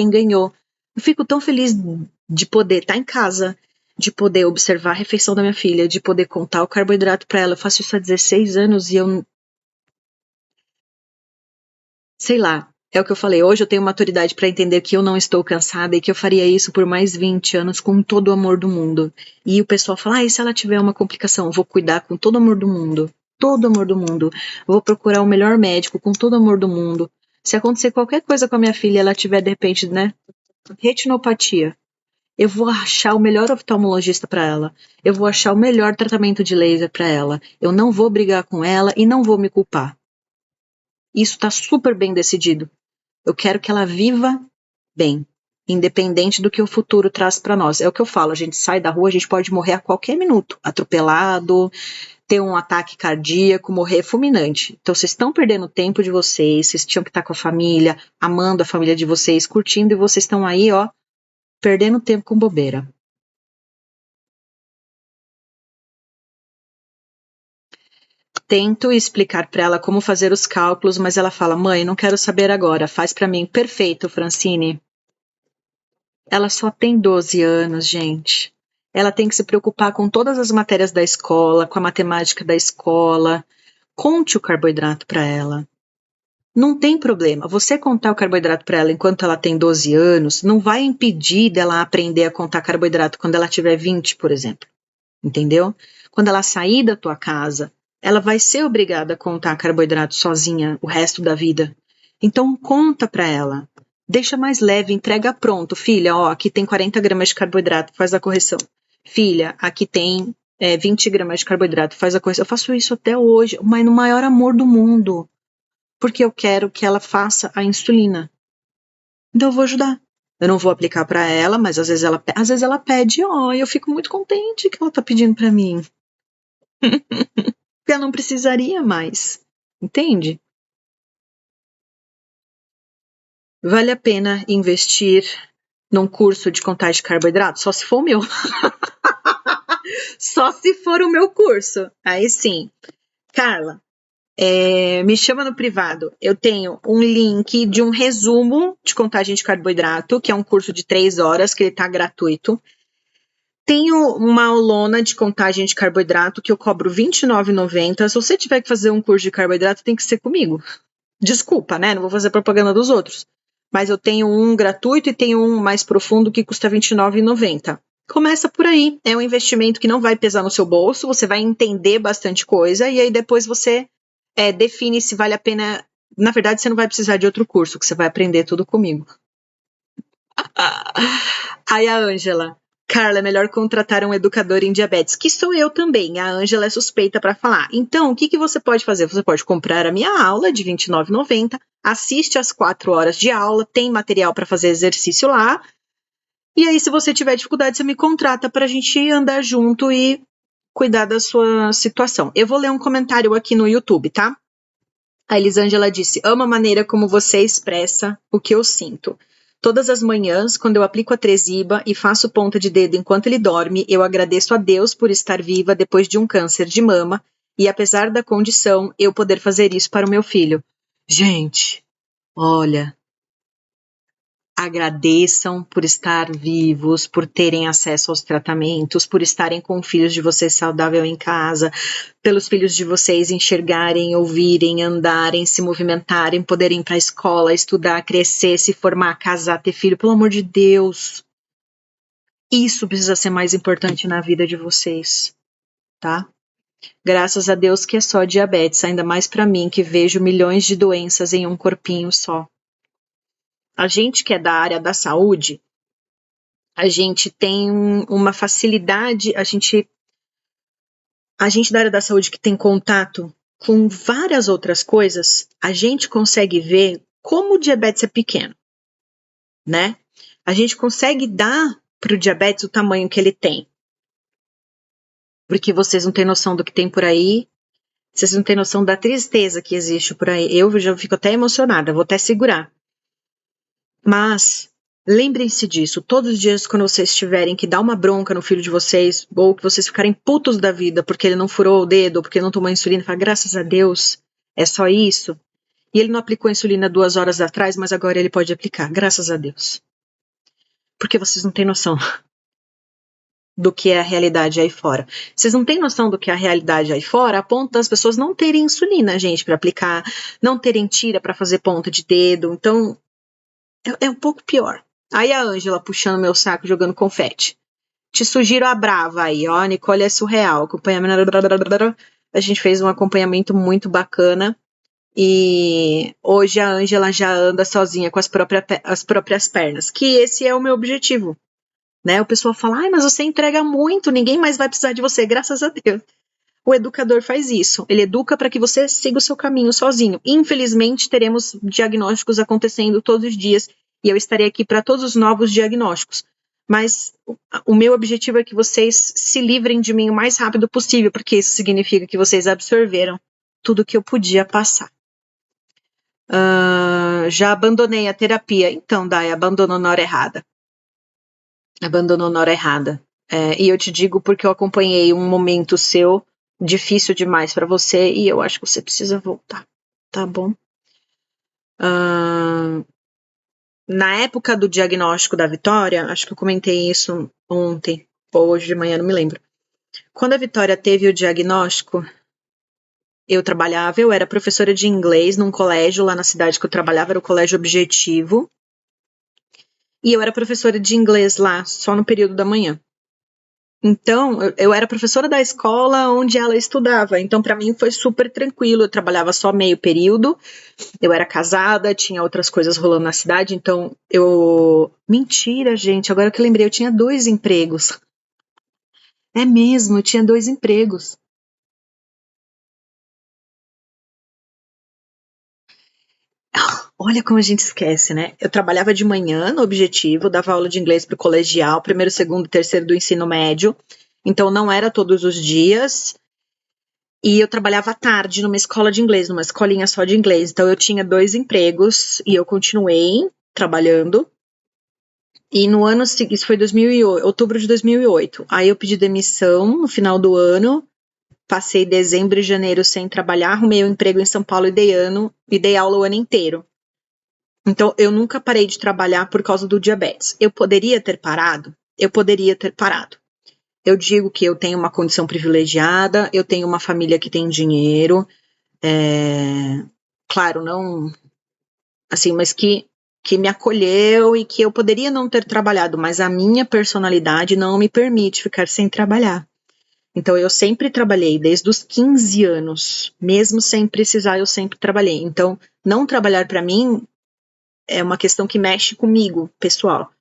ganhou. Eu fico tão feliz de poder estar em casa, de poder observar a refeição da minha filha, de poder contar o carboidrato para ela. Eu faço isso há 16 anos e eu... Sei lá, é o que eu falei. Hoje eu tenho maturidade para entender que eu não estou cansada e que eu faria isso por mais 20 anos com todo o amor do mundo. E o pessoal fala, e se ela tiver uma complicação? Eu vou cuidar com todo o amor do mundo. Todo o amor do mundo. Eu vou procurar o melhor médico com todo o amor do mundo. Se acontecer qualquer coisa com a minha filha, ela tiver, de repente, né, retinopatia, eu vou achar o melhor oftalmologista para ela. Eu vou achar o melhor tratamento de laser para ela. Eu não vou brigar com ela e não vou me culpar. Isso está super bem decidido. Eu quero que ela viva bem, independente do que o futuro traz para nós. É o que eu falo, a gente sai da rua, a gente pode morrer a qualquer minuto, atropelado, ter um ataque cardíaco, morrer fulminante. Então vocês estão perdendo o tempo de vocês tinham que estar com a família, amando a família de vocês, curtindo, e vocês estão aí, ó, perdendo tempo com bobeira. tento explicar para ela como fazer os cálculos, mas ela fala, mãe, não quero saber agora, faz para mim. Perfeito, Francine. Ela só tem 12 anos, gente. Ela tem que se preocupar com todas as matérias da escola, com a matemática da escola. Conte o carboidrato para ela. Não tem problema. Você contar o carboidrato para ela enquanto ela tem 12 anos não vai impedir dela aprender a contar carboidrato quando ela tiver 20, por exemplo. Entendeu? Quando ela sair da tua casa, ela vai ser obrigada a contar carboidrato sozinha o resto da vida. Então, conta para ela. Deixa mais leve, entrega pronto. Filha, ó, aqui tem 40 gramas de carboidrato, faz a correção. Filha, aqui tem 20 gramas de carboidrato, faz a correção. Eu faço isso até hoje, mas no maior amor do mundo. Porque eu quero que ela faça a insulina. Então, eu vou ajudar. Eu não vou aplicar para ela, mas às vezes ela pede, ó, e eu fico muito contente que ela tá pedindo para mim. Porque ela não precisaria mais. Entende? Vale a pena investir num curso de contagem de carboidrato? Só se for o meu. Só se for o meu curso. Aí sim. Carla, me chama no privado. Eu tenho um link de um resumo de contagem de carboidrato, que é um curso de 3 horas, que ele tá gratuito. Tenho uma aulona de contagem de carboidrato que eu cobro R$29,90. Se você tiver que fazer um curso de carboidrato, tem que ser comigo. Desculpa, né? Não vou fazer propaganda dos outros. Mas eu tenho um gratuito e tenho um mais profundo que custa R$29,90. Começa por aí. É um investimento que não vai pesar no seu bolso, você vai entender bastante coisa e aí depois você define se vale a pena. Na verdade, você não vai precisar de outro curso, que você vai aprender tudo comigo. Aí a Ângela. Carla, é melhor contratar um educador em diabetes, que sou eu também. A Ângela é suspeita para falar. Então, o que você pode fazer? Você pode comprar a minha aula de R$29,90, assiste às 4 horas de aula, tem material para fazer exercício lá. E aí, se você tiver dificuldade, você me contrata para a gente andar junto e cuidar da sua situação. Eu vou ler um comentário aqui no YouTube, tá? A Elisângela disse, amo a maneira como você expressa o que eu sinto. Todas as manhãs, quando eu aplico a Tresiba e faço ponta de dedo enquanto ele dorme, eu agradeço a Deus por estar viva depois de um câncer de mama e, apesar da condição, eu poder fazer isso para o meu filho. Gente, olha, agradeçam por estar vivos, por terem acesso aos tratamentos, por estarem com filhos de vocês saudável em casa, pelos filhos de vocês enxergarem, ouvirem, andarem, se movimentarem, poderem ir para a escola, estudar, crescer, se formar, casar, ter filho. Pelo amor de Deus, isso precisa ser mais importante na vida de vocês, tá? Graças a Deus que é só diabetes, ainda mais para mim que vejo milhões de doenças em um corpinho só. A gente que é da área da saúde, a gente tem uma facilidade, a gente da área da saúde que tem contato com várias outras coisas, a gente consegue ver como o diabetes é pequeno, né? A gente consegue dar para o diabetes o tamanho que ele tem. Porque vocês não têm noção do que tem por aí, vocês não têm noção da tristeza que existe por aí. Eu já fico até emocionada, vou até segurar. Mas lembrem-se disso, todos os dias quando vocês tiverem que dar uma bronca no filho de vocês, ou que vocês ficarem putos da vida porque ele não furou o dedo, ou porque ele não tomou insulina, fala, graças a Deus, é só isso. E ele não aplicou a insulina 2 horas atrás, mas agora ele pode aplicar, graças a Deus. Porque vocês não têm noção do que é a realidade aí fora. Vocês não têm noção do que é a realidade aí fora a ponto das pessoas não terem insulina, gente, para aplicar, não terem tira para fazer ponta de dedo, então é um pouco pior. Aí a Ângela puxando meu saco, jogando confete. Te sugiro a Brava aí, ó. A Nicole é surreal. A gente fez um acompanhamento muito bacana. E hoje a Ângela já anda sozinha com as próprias pernas. Que esse é o meu objetivo. Né? O pessoal fala, ai, mas você entrega muito, ninguém mais vai precisar de você, graças a Deus. O educador faz isso. Ele educa para que você siga o seu caminho sozinho. Infelizmente, teremos diagnósticos acontecendo todos os dias e eu estarei aqui para todos os novos diagnósticos. Mas o meu objetivo é que vocês se livrem de mim o mais rápido possível, porque isso significa que vocês absorveram tudo que eu podia passar. Já abandonei a terapia. Então, Dai, abandonou na hora errada. Abandonou na hora errada. E eu te digo porque eu acompanhei um momento seu difícil demais para você e eu acho que você precisa voltar, tá bom? Na época do diagnóstico da Vitória, acho que eu comentei isso ontem ou hoje de manhã, não me lembro. Quando a Vitória teve o diagnóstico, eu era professora de inglês num colégio lá na cidade que eu trabalhava, era o Colégio Objetivo, e eu era professora de inglês lá, só no período da manhã. Então, eu era professora da escola onde ela estudava, então para mim foi super tranquilo, eu trabalhava só meio período, eu era casada, tinha outras coisas rolando na cidade, então Mentira, gente, agora que eu lembrei, eu tinha 2 empregos. É mesmo, eu tinha 2 empregos. Olha como a gente esquece, né? Eu trabalhava de manhã no Objetivo, dava aula de inglês para o colegial, primeiro, segundo e terceiro do ensino médio. Então não era todos os dias. E eu trabalhava à tarde numa escola de inglês, numa escolinha só de inglês. Então eu tinha 2 empregos e eu continuei trabalhando. E no ano seguinte, isso foi outubro de 2008. Aí eu pedi demissão no final do ano. Passei dezembro e janeiro sem trabalhar, arrumei um emprego em São Paulo e dei aula o ano inteiro. Então, eu nunca parei de trabalhar por causa do diabetes. Eu poderia ter parado? Eu poderia ter parado. Eu digo que eu tenho uma condição privilegiada, eu tenho uma família que tem dinheiro, claro, não, assim, mas que me acolheu e que eu poderia não ter trabalhado, mas a minha personalidade não me permite ficar sem trabalhar. Então, eu sempre trabalhei, desde os 15 anos, mesmo sem precisar, eu sempre trabalhei. Então, não trabalhar para mim é uma questão que mexe comigo, pessoal.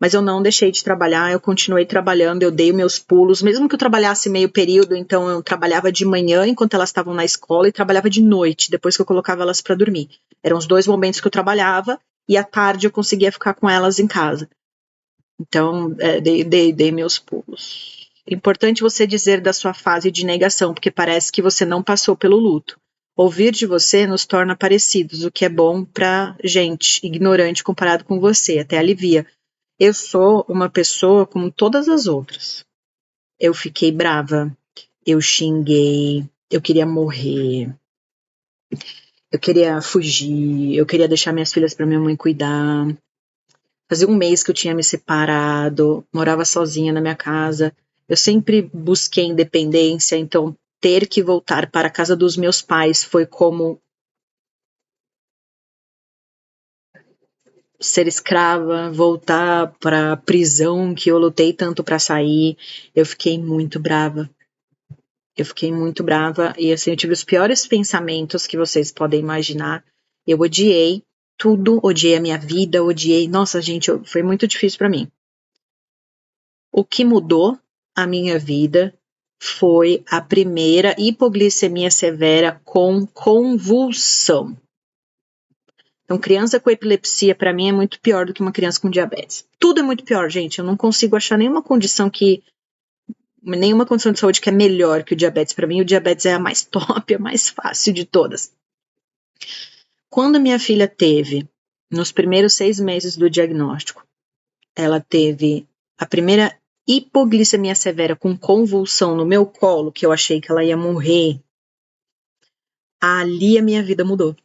Mas eu não deixei de trabalhar, eu continuei trabalhando, eu dei meus pulos, mesmo que eu trabalhasse meio período, então eu trabalhava de manhã enquanto elas estavam na escola e trabalhava de noite, depois que eu colocava elas para dormir. Eram os 2 momentos que eu trabalhava e à tarde eu conseguia ficar com elas em casa. Então, dei meus pulos. Importante você dizer da sua fase de negação, porque parece que você não passou pelo luto. Ouvir de você nos torna parecidos, o que é bom pra gente, ignorante comparado com você, até alivia. Eu sou uma pessoa como todas as outras. Eu fiquei brava, eu xinguei, eu queria morrer, eu queria fugir, eu queria deixar minhas filhas para minha mãe cuidar. Fazia um mês que eu tinha me separado, morava sozinha na minha casa. Eu sempre busquei independência, então ter que voltar para a casa dos meus pais foi como ser escrava, voltar para a prisão que eu lutei tanto para sair. Eu fiquei muito brava. E assim, eu tive os piores pensamentos que vocês podem imaginar. Eu odiei tudo, odiei a minha vida, odiei. Nossa, gente, foi muito difícil para mim. O que mudou a minha vida foi a primeira hipoglicemia severa com convulsão. Então, criança com epilepsia, para mim, é muito pior do que uma criança com diabetes. Tudo é muito pior, gente. Eu não consigo achar nenhuma condição de saúde que é melhor que o diabetes. Para mim, o diabetes é a mais top, a mais fácil de todas. Quando a minha filha teve, nos primeiros 6 meses do diagnóstico, ela teve a primeira hipoglicemia severa com convulsão no meu colo, que eu achei que ela ia morrer, ali a minha vida mudou.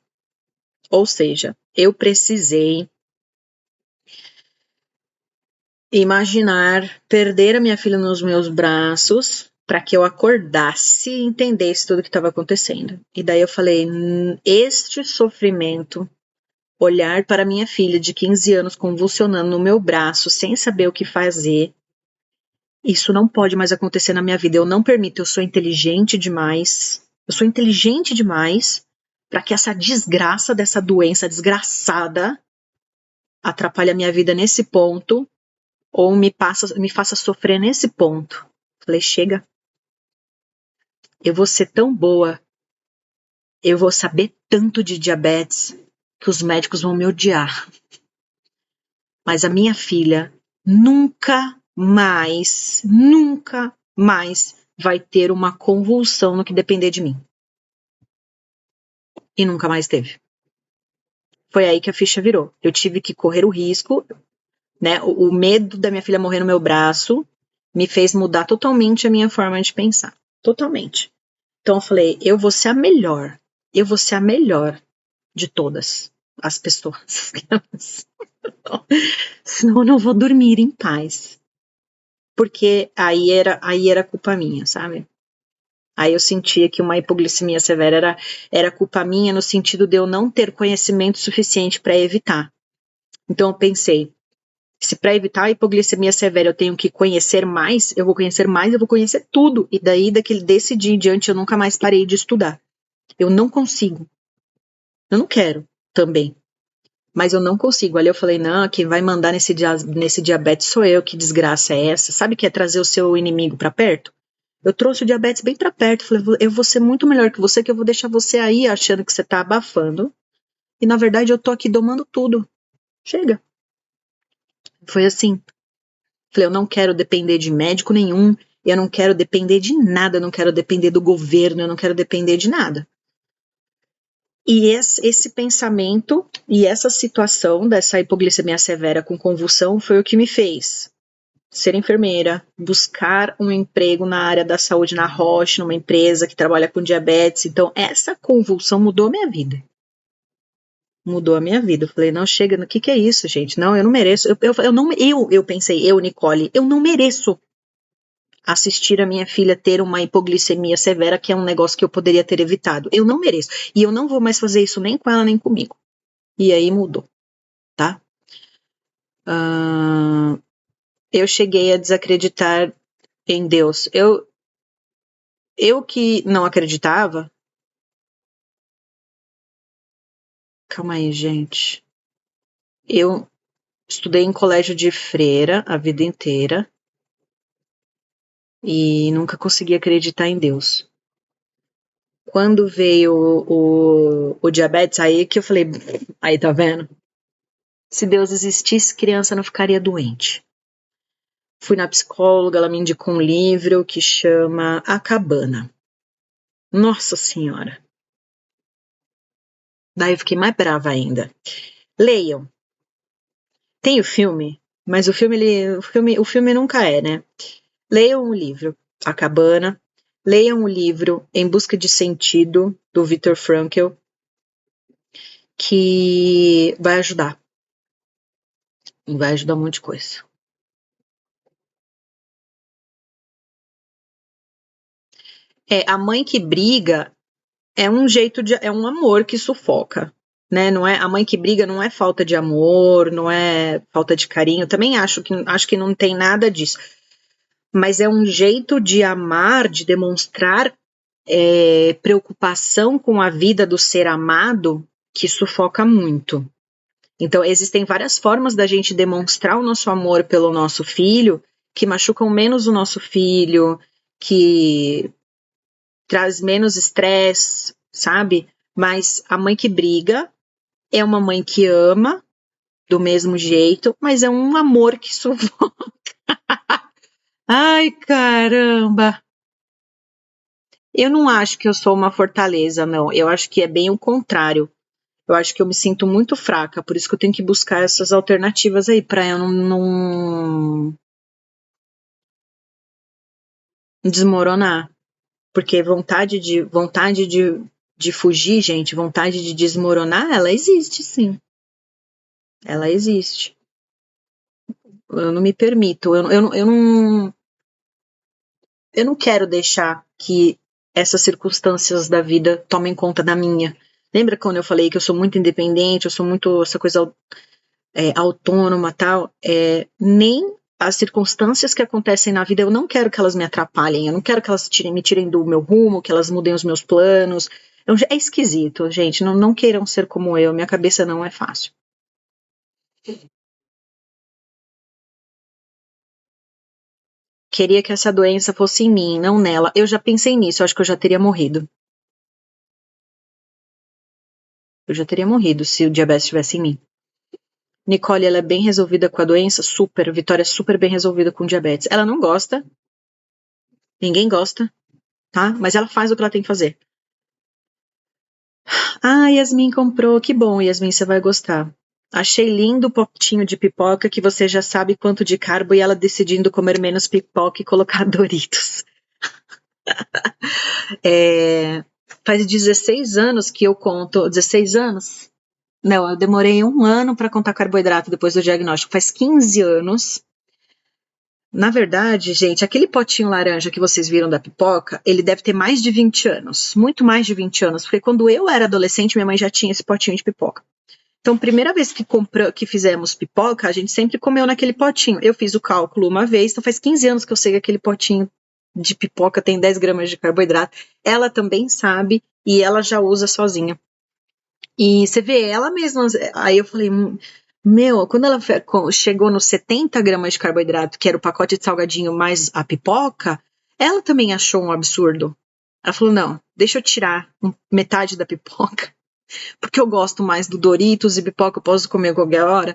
Ou seja, eu precisei imaginar perder a minha filha nos meus braços para que eu acordasse e entendesse tudo o que estava acontecendo. E daí eu falei, este sofrimento, olhar para minha filha de 15 anos convulsionando no meu braço, sem saber o que fazer, isso não pode mais acontecer na minha vida. Eu não permito, eu sou inteligente demais para que essa desgraça dessa doença desgraçada atrapalhe a minha vida nesse ponto ou me faça sofrer nesse ponto. Falei, chega. Eu vou ser tão boa, eu vou saber tanto de diabetes que os médicos vão me odiar. Mas a minha filha nunca mais vai ter uma convulsão no que depender de mim. E nunca mais teve. Foi aí que a ficha virou. Eu tive que correr o risco, né? O medo da minha filha morrer no meu braço me fez mudar totalmente a minha forma de pensar. Totalmente. Então eu falei, eu vou ser a melhor de todas as pessoas. Senão eu não vou dormir em paz. Porque aí era culpa minha, sabe? Aí eu sentia que uma hipoglicemia severa era culpa minha no sentido de eu não ter conhecimento suficiente para evitar. Então eu pensei, se para evitar a hipoglicemia severa eu tenho que conhecer mais, eu vou conhecer tudo. E daí, desse dia em diante, eu nunca mais parei de estudar. Eu não consigo. Eu não quero também. Mas eu não consigo. Ali eu falei, não, quem vai mandar nesse diabetes sou eu, que desgraça é essa? Sabe o que é trazer o seu inimigo para perto? Eu trouxe o diabetes bem para perto. Falei, eu vou ser muito melhor que você, que eu vou deixar você aí achando que você tá abafando. E na verdade eu tô aqui domando tudo. Chega. Foi assim. Falei, eu não quero depender de médico nenhum, eu não quero depender de nada, eu não quero depender do governo, eu não quero depender de nada. E esse pensamento e essa situação dessa hipoglicemia severa com convulsão foi o que me fez ser enfermeira, buscar um emprego na área da saúde na Roche, numa empresa que trabalha com diabetes. Então, essa convulsão mudou a minha vida. Mudou a minha vida. Eu falei, não, chega, o que é isso, gente? Não, eu não mereço. Eu pensei, Nicole, eu não mereço assistir a minha filha ter uma hipoglicemia severa, que é um negócio que eu poderia ter evitado. Eu não mereço. E eu não vou mais fazer isso nem com ela, nem comigo. E aí mudou, tá? Eu cheguei a desacreditar em Deus. Eu que não acreditava. Calma aí, gente. Eu estudei em colégio de freira a vida inteira e nunca consegui acreditar em Deus. Quando veio o diabetes, aí que eu falei, aí tá vendo? Se Deus existisse, criança não ficaria doente. Fui na psicóloga, ela me indicou um livro que chama A Cabana. Nossa Senhora! Daí eu fiquei mais brava ainda. Leiam. Tem o filme, mas o filme nunca é, né? Leiam o livro A Cabana. Leiam o livro Em Busca de Sentido, do Viktor Frankl, que vai ajudar. Vai ajudar um monte de coisa. A mãe que briga é um amor que sufoca, né? Não é, a mãe que briga não é falta de amor, não é falta de carinho. Também acho que não tem nada disso. Mas é um jeito de amar, de demonstrar preocupação com a vida do ser amado que sufoca muito. Então, existem várias formas da gente demonstrar o nosso amor pelo nosso filho que machucam menos o nosso filho, que traz menos estresse, sabe? Mas a mãe que briga é uma mãe que ama do mesmo jeito, mas é um amor que sufoca. Ai, caramba! Eu não acho que eu sou uma fortaleza, não. Eu acho que é bem o contrário. Eu acho que eu me sinto muito fraca, por isso que eu tenho que buscar essas alternativas aí, pra eu não desmoronar. Porque vontade de fugir, gente, vontade de desmoronar, ela existe, sim. Ela existe. Eu não me permito, eu não quero deixar que essas circunstâncias da vida tomem conta da minha. Lembra quando eu falei que eu sou muito independente, eu sou muito essa coisa autônoma, tal? Nem as circunstâncias que acontecem na vida, eu não quero que elas me atrapalhem, eu não quero que elas me tirem do meu rumo, que elas mudem os meus planos. É esquisito, gente, não queiram ser como eu, minha cabeça não é fácil. Queria que essa doença fosse em mim, não nela. Eu já pensei nisso, eu acho que eu já teria morrido. Eu já teria morrido se o diabetes estivesse em mim. Nicole, ela é bem resolvida com a doença? Super. Vitória é super bem resolvida com diabetes. Ela não gosta. Ninguém gosta, tá? Mas ela faz o que ela tem que fazer. Ah, Yasmin comprou. Que bom, Yasmin, você vai gostar. Achei lindo o potinho de pipoca que você já sabe quanto de carbo e ela decidindo comer menos pipoca e colocar Doritos. Faz 16 anos que eu conto. 16 anos? Não, eu demorei 1 ano para contar carboidrato depois do diagnóstico. Faz 15 anos. Na verdade, gente, aquele potinho laranja que vocês viram da pipoca, ele deve ter mais de 20 anos. Muito mais de 20 anos. Porque quando eu era adolescente, minha mãe já tinha esse potinho de pipoca. Então, primeira vez que fizemos pipoca, a gente sempre comeu naquele potinho. Eu fiz o cálculo uma vez, então faz 15 anos que eu sei que aquele potinho de pipoca tem 10 gramas de carboidrato. Ela também sabe e ela já usa sozinha. E você vê, ela mesma. Aí eu falei, meu, quando ela chegou nos 70 gramas de carboidrato, que era o pacote de salgadinho mais a pipoca, ela também achou um absurdo. Ela falou, não, deixa eu tirar metade da pipoca, porque eu gosto mais do Doritos e pipoca eu posso comer a qualquer hora.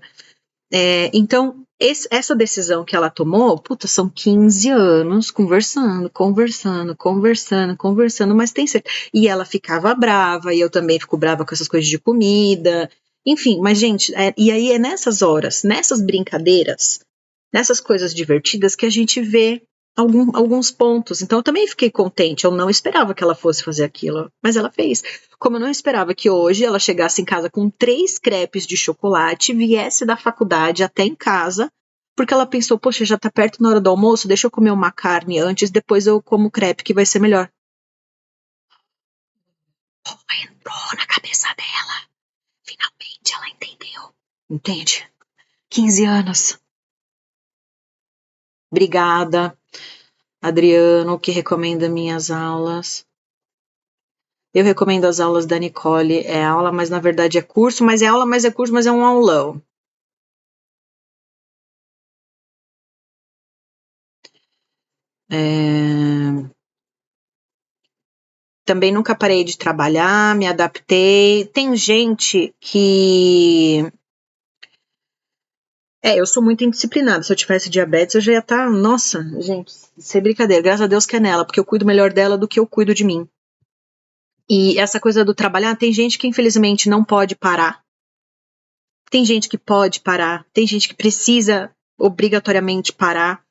Então, essa decisão que ela tomou, puta, são 15 anos conversando, mas tem certeza. E ela ficava brava, e eu também fico brava com essas coisas de comida. Enfim, mas, gente, e aí é nessas horas, nessas brincadeiras, nessas coisas divertidas que a gente vê alguns pontos. Então, eu também fiquei contente. Eu não esperava que ela fosse fazer aquilo, mas ela fez. Como eu não esperava que hoje ela chegasse em casa com 3 crepes de chocolate, viesse da faculdade até em casa, porque ela pensou, poxa, já tá perto na hora do almoço, deixa eu comer uma carne antes, depois eu como crepe, que vai ser melhor. Entrou na cabeça dela. Finalmente ela entendeu. Entende? 15 anos. Obrigada, Adriano, que recomenda minhas aulas. Eu recomendo as aulas da Nicole. É aula, mas na verdade é curso, mas é aula, mas é curso, mas é um aulão. Também nunca parei de trabalhar, me adaptei. Tem gente que... eu sou muito indisciplinada. Se eu tivesse diabetes, eu já ia estar... Nossa, gente, sem brincadeira. Graças a Deus que é nela, porque eu cuido melhor dela do que eu cuido de mim. E essa coisa do trabalhar, tem gente que infelizmente não pode parar. Tem gente que pode parar. Tem gente que precisa obrigatoriamente parar.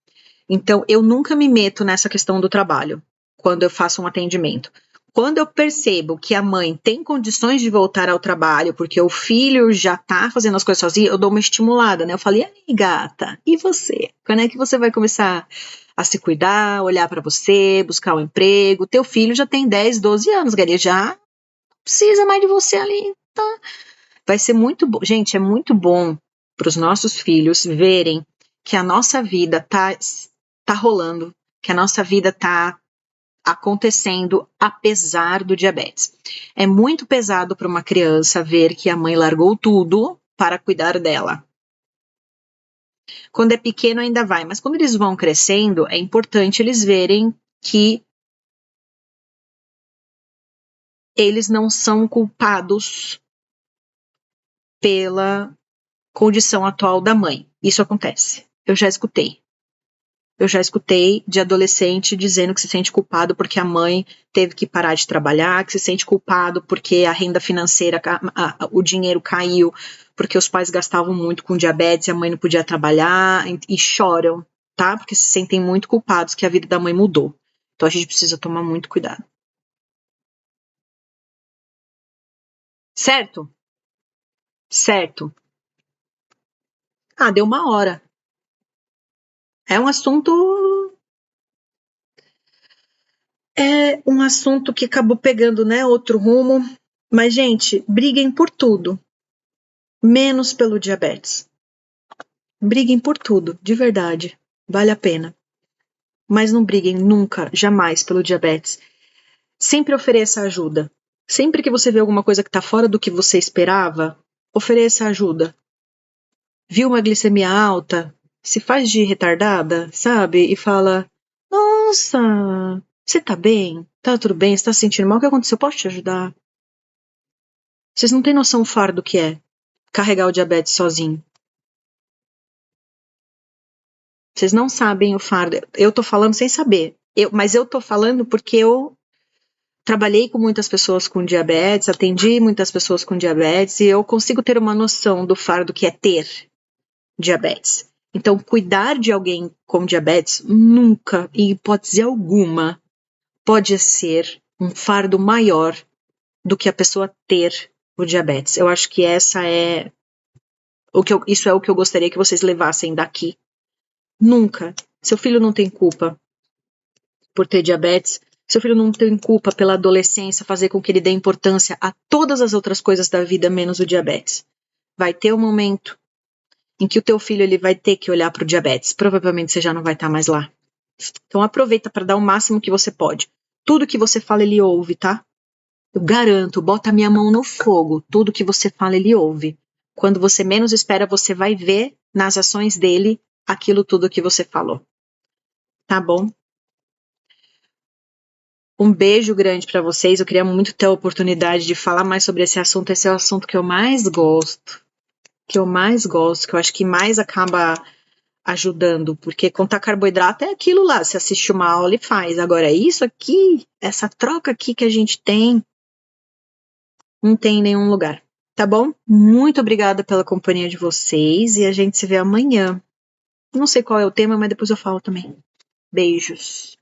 Então, eu nunca me meto nessa questão do trabalho, quando eu faço um atendimento. Quando eu percebo que a mãe tem condições de voltar ao trabalho, porque o filho já tá fazendo as coisas sozinho, eu dou uma estimulada, né? Eu falo, e aí, gata? E você? Quando é que você vai começar a se cuidar, olhar para você, buscar um emprego? Teu filho já tem 10, 12 anos, Gary, já precisa mais de você ali, tá? Vai ser muito bom. Gente, é muito bom para os nossos filhos verem que a nossa vida tá rolando, que a nossa vida tá acontecendo apesar do diabetes. É muito pesado para uma criança ver que a mãe largou tudo para cuidar dela. Quando é pequeno ainda vai, mas quando eles vão crescendo, é importante eles verem que eles não são culpados pela condição atual da mãe. Isso acontece. Eu já escutei de adolescente dizendo que se sente culpado porque a mãe teve que parar de trabalhar, que se sente culpado porque a renda financeira, o dinheiro caiu, porque os pais gastavam muito com diabetes e a mãe não podia trabalhar, e choram, tá? Porque se sentem muito culpados que a vida da mãe mudou. Então a gente precisa tomar muito cuidado. Certo? Certo. Deu 1 hora. É um assunto que acabou pegando, né, outro rumo. Mas, gente, briguem por tudo, menos pelo diabetes. Briguem por tudo, de verdade. Vale a pena. Mas não briguem nunca, jamais pelo diabetes. Sempre ofereça ajuda. Sempre que você vê alguma coisa que está fora do que você esperava, ofereça ajuda. Viu uma glicemia alta? Se faz de retardada, sabe? E fala, nossa, você tá bem? Tá tudo bem? Você tá se sentindo mal? O que aconteceu? Posso te ajudar? Vocês não têm noção o fardo que é carregar o diabetes sozinho. Vocês não sabem o fardo. Eu tô falando sem saber. Mas eu tô falando porque eu trabalhei com muitas pessoas com diabetes, atendi muitas pessoas com diabetes e eu consigo ter uma noção do fardo que é ter diabetes. Então, cuidar de alguém com diabetes nunca, em hipótese alguma, pode ser um fardo maior do que a pessoa ter o diabetes. Eu acho que isso é o que eu gostaria que vocês levassem daqui. Nunca. Seu filho não tem culpa por ter diabetes. Seu filho não tem culpa pela adolescência fazer com que ele dê importância a todas as outras coisas da vida, menos o diabetes. Vai ter um momento em que o teu filho ele vai ter que olhar para o diabetes. Provavelmente você já não vai estar mais lá. Então aproveita para dar o máximo que você pode. Tudo que você fala ele ouve, tá? Eu garanto, bota a minha mão no fogo. Tudo que você fala ele ouve. Quando você menos espera, você vai ver nas ações dele aquilo tudo que você falou. Tá bom? Um beijo grande para vocês. Eu queria muito ter a oportunidade de falar mais sobre esse assunto. Esse é o assunto que eu mais gosto. Que eu acho que mais acaba ajudando. Porque contar carboidrato é aquilo lá. Você assiste uma aula e faz. Agora, isso aqui, essa troca aqui que a gente tem, não tem em nenhum lugar. Tá bom? Muito obrigada pela companhia de vocês e a gente se vê amanhã. Não sei qual é o tema, mas depois eu falo também. Beijos.